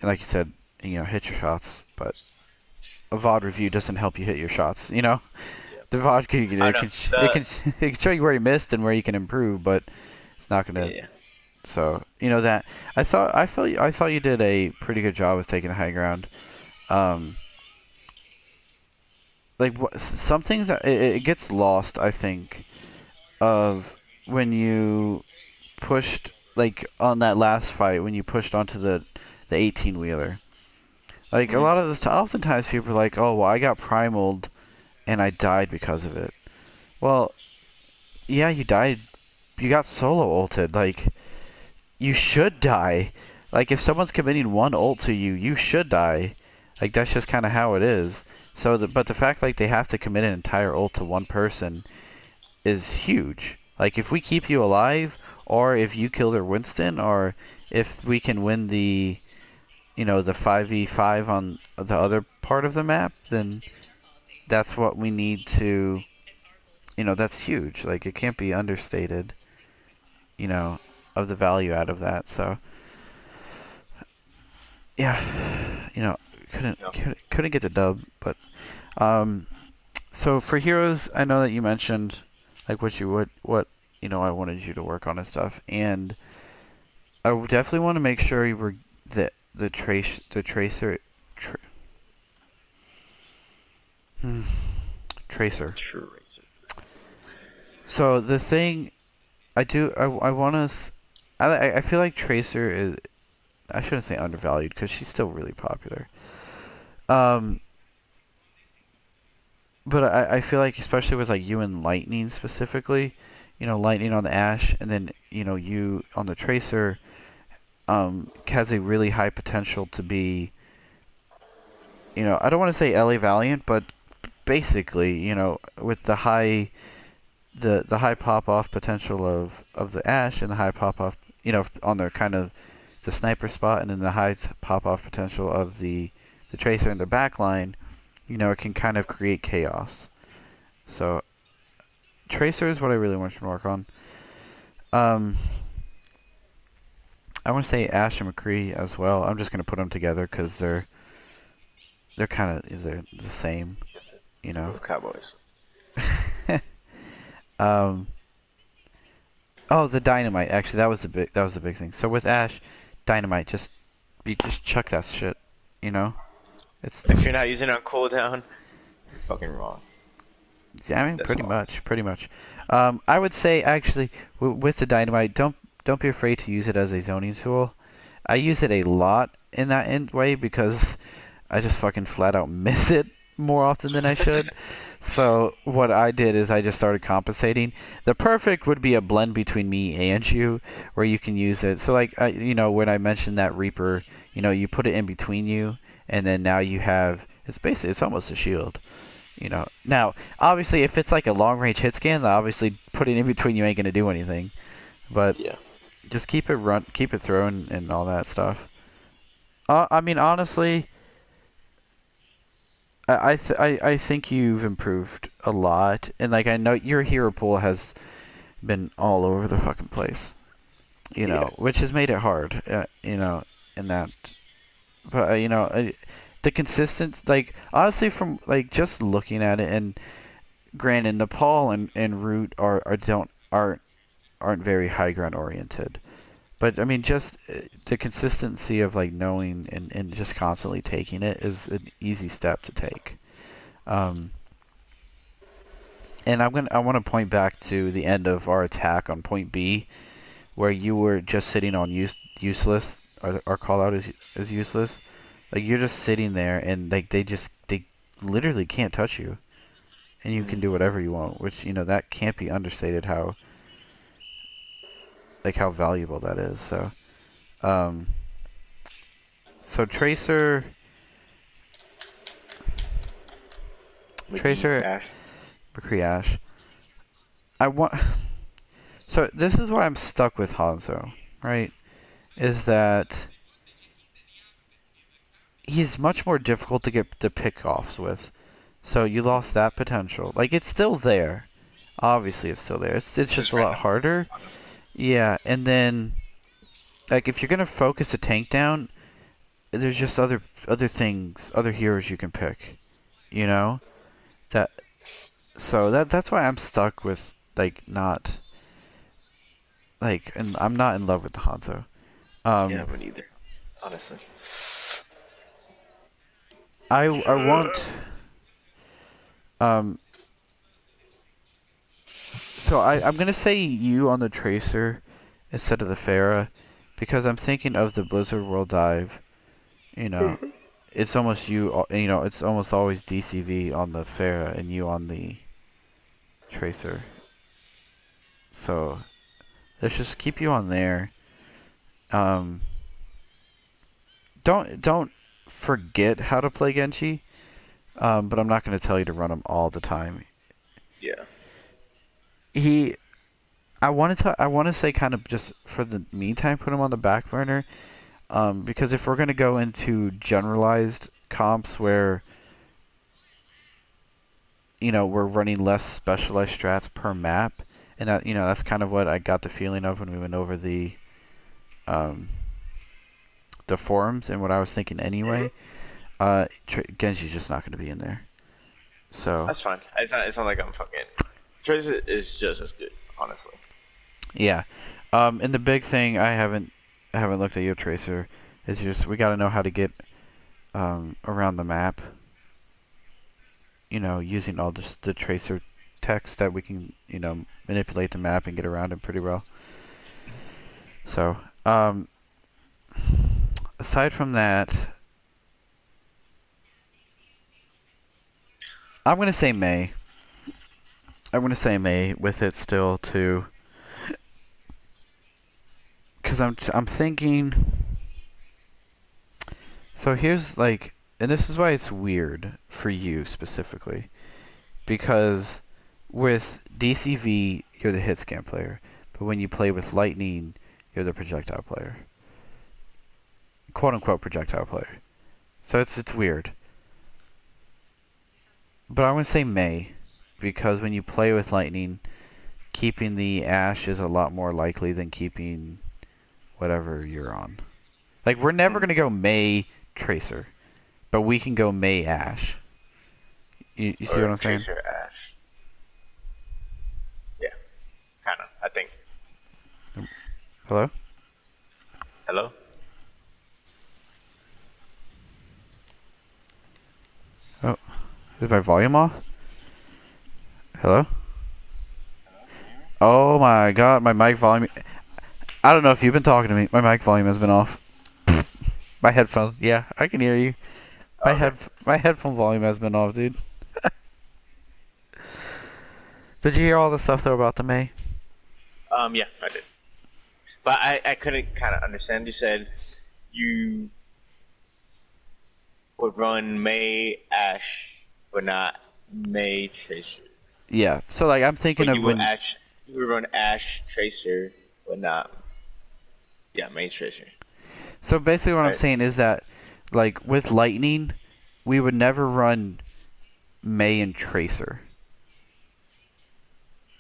like you said, hit your shots, but a VOD review doesn't help you hit your shots. Yep. The VOD I know. it can show you where you missed and where you can improve, but it's not gonna. Yeah. So that I thought you did a pretty good job with taking the high ground. Like some things that it gets lost, I think, of when you pushed like on that last fight when you pushed onto the 18 wheeler. Like a lot of the oftentimes people are like, oh well, I got primaled and I died because of it. Well, yeah, you died. You got solo ulted. Like you should die. Like if someone's committing one ult to you, you should die. Like that's just kind of how it is. So, but the fact like they have to commit an entire ult to one person is huge. Like if we keep you alive, or if you kill their Winston, or if we can win the 5v5 on the other part of the map, then that's what we need to. That's huge. Like it can't be understated. Of the value out of that. So yeah, couldn't get the dub, but so for heroes, I know that you mentioned like what I wanted you to work on and stuff, and I would definitely want to make sure you were the tracer tracer. So the thing I want us I feel like Tracer is I shouldn't say undervalued because she's still really popular. But I feel like especially with like you and Lightning specifically, Lightning on the Ashe, and then you on the Tracer, has a really high potential to be. I don't want to say LA Valiant, but basically, with the high pop off potential of the Ashe and the high pop off, on their kind of the sniper spot, and then the high pop off potential of the Tracer in the back line, it can kind of create chaos. So Tracer is what I really want you to work on. I want to say Ashe and McCree as well. I'm just gonna put them together because they're they're the same, Cowboys. Oh, the dynamite. Actually, that was the big thing. So with Ashe, dynamite, just chuck that shit. It's If you're not using it on cooldown, you're fucking wrong. yeah, I mean, That's pretty much. I would say actually with the dynamite, don't be afraid to use it as a zoning tool. I use it a lot in that end way because I just fucking flat out miss it more often than I should. So what I did is I just started compensating. The perfect would be a blend between me and you, where you can use it. So like when I mentioned that Reaper, you put it in between you, and then now you have it's almost a shield. Now obviously if it's like a long range hit scan, then obviously putting it in between you ain't gonna do anything. But Yeah. just keep it thrown and all that stuff. I mean honestly. I think you've improved a lot, and like I know your hero pool has been all over the fucking place, which has made it hard, in that. But the consistent, like honestly, from like just looking at it, and granted, Nepal and Root are aren't very high ground oriented. But I mean, just the consistency of like knowing and just constantly taking it is an easy step to take. Um, and I want to point back to the end of our attack on point B, where you were just sitting on useless. Our call out is useless. Like you're just sitting there, and like they literally can't touch you, and you can do whatever you want. Which that can't be understated how valuable that is. So. Um, so Tracer, McCree Ash. I want. So this is why I'm stuck with Hanzo, right? Is that he's much more difficult to get the pickoffs with. So you lost that potential. Like it's still there. Obviously, it's still there. It's just a lot harder. Yeah, and then like if you're gonna focus a tank down, there's just other things, other heroes you can pick. You know that. So that's why I'm stuck with like not like, and I'm not in love with the Hanzo. Yeah, but either, honestly. I want so I'm gonna say you on the Tracer instead of the Pharah because I'm thinking of the Blizzard World Dive. It's almost it's almost always DCV on the Pharah and you on the Tracer. So let's just keep you on there. Don't forget how to play Genji, but I'm not going to tell you to run him all the time. Yeah. I want to say kind of just for the meantime put him on the back burner, because if we're going to go into generalized comps where we're running less specialized strats per map, and that's kind of what I got the feeling of when we went over the forums and what I was thinking anyway. Genji's just not going to be in there. So that's fine. It's not like I'm fucking. Tracer is just as good, honestly. Yeah. And the big thing I haven't looked at your Tracer is just we got to know how to get around the map. Using all just the Tracer text that we can manipulate the map and get around it pretty well. So aside from that, I'm gonna say Mei. I'm gonna say Mei with it still too, because I'm thinking. So here's like, and this is why it's weird for you specifically, because with DCV you're the hit scan player, but when you play with Lightning you're the projectile player, quote unquote projectile player. So it's weird. But I'm gonna say Mei, because when you play with Lightning, keeping the Ashe is a lot more likely than keeping whatever you're on. Like we're never gonna go Mei Tracer, but we can go Mei Ashe. You see what I'm saying? Tracer Ashe. Yeah, kind of. I think. Hello? Hello? Oh, is my volume off? Hello? Oh my god, my mic volume. I don't know if you've been talking to me. My mic volume has been off. My headphones. Yeah, I can hear you. My headphone volume has been off, dude. Did you hear all the stuff though about the Mei? Yeah, I did. But I couldn't kind of understand. You said you would run Mei Ashe, but not Mei Tracer. Yeah. So like I'm thinking of when you would run Ashe Tracer, but not Mei Tracer. So basically what I'm saying is that like with Lightning, we would never run Mei and Tracer.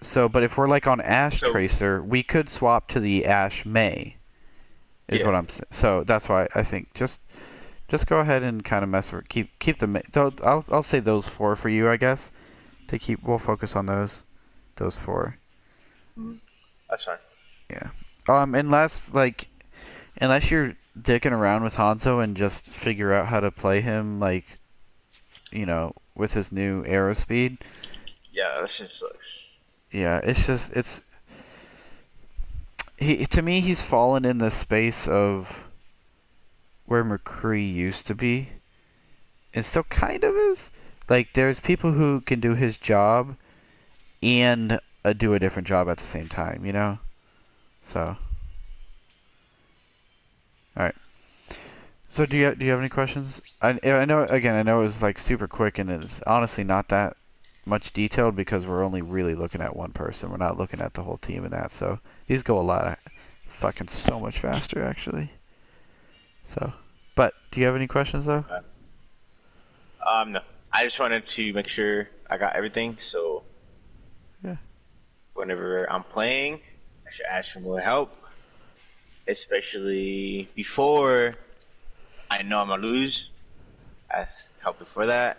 So, but if we're like on Ashe Tracer, we could swap to the Ashe Mei. Is what I'm saying. So that's why I think just go ahead and kind of mess with keep the Mei. I'll say those 4 for you, I guess. We'll focus on those 4. That's fine. Yeah. Unless you're dicking around with Hanzo and just figure out how to play him like, with his new arrow speed. Yeah, that shit sucks. Yeah, it's to me he's fallen in the space of where McCree used to be. It still kind of is. Like there's people who can do his job and do a different job at the same time, So, all right. So do you have any questions? I know I know it was like super quick and it's honestly not that much detailed because we're only really looking at one person. We're not looking at the whole team and that. So these go a lot fucking so much faster actually. So, but do you have any questions though? No. I just wanted to make sure I got everything, so Yeah. whenever I'm playing, I should ask for more help, especially before I know I'm gonna lose. Ask help before that.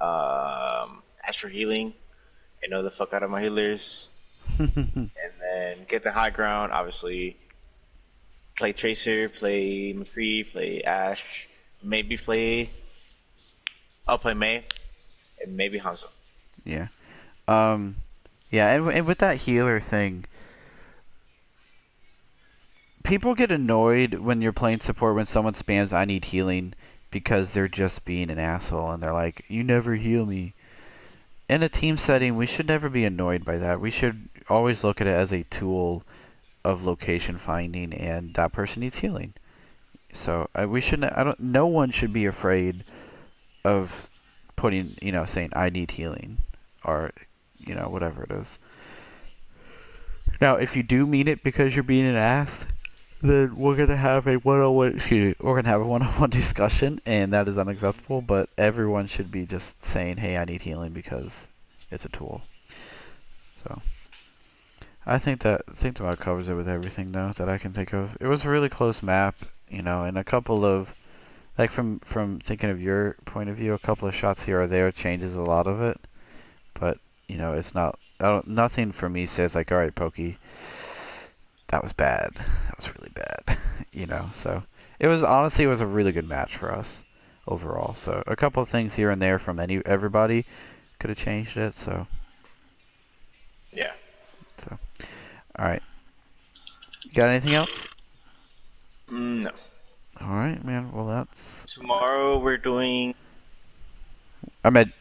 Ask for healing. I know the fuck out of my healers, and then get the high ground. Obviously, play Tracer, play McCree, play Ash, maybe play. I'll play May, and maybe Hanzo. Yeah. Um. Yeah, and with that healer thing, people get annoyed when you're playing support when someone spams "I need healing" because they're just being an asshole and they're like, "You never heal me." In a team setting, we should never be annoyed by that. We should always look at it as a tool of location finding, and that person needs healing. So we shouldn't. I don't. No one should be afraid of putting, saying I need healing, or whatever it is. Now, if you do mean it because you're being an ass, then we're gonna have a one-on-one. Excuse me, we're gonna have a one-on-one discussion, and that is unacceptable. But everyone should be just saying, "Hey, I need healing," because it's a tool. So I think that about covers it with everything though that I can think of. It was a really close map, and a couple of like from thinking of your point of view, a couple of shots here or there changes a lot of it. But it's not. Nothing for me says like, all right, Pokey, that was bad. That was really bad. So it was a really good match for us overall. So a couple of things here and there from everybody could have changed it. So Yeah. so all right. Got anything else? No. All right, man. Well, that's. Tomorrow we're doing. Ahmed,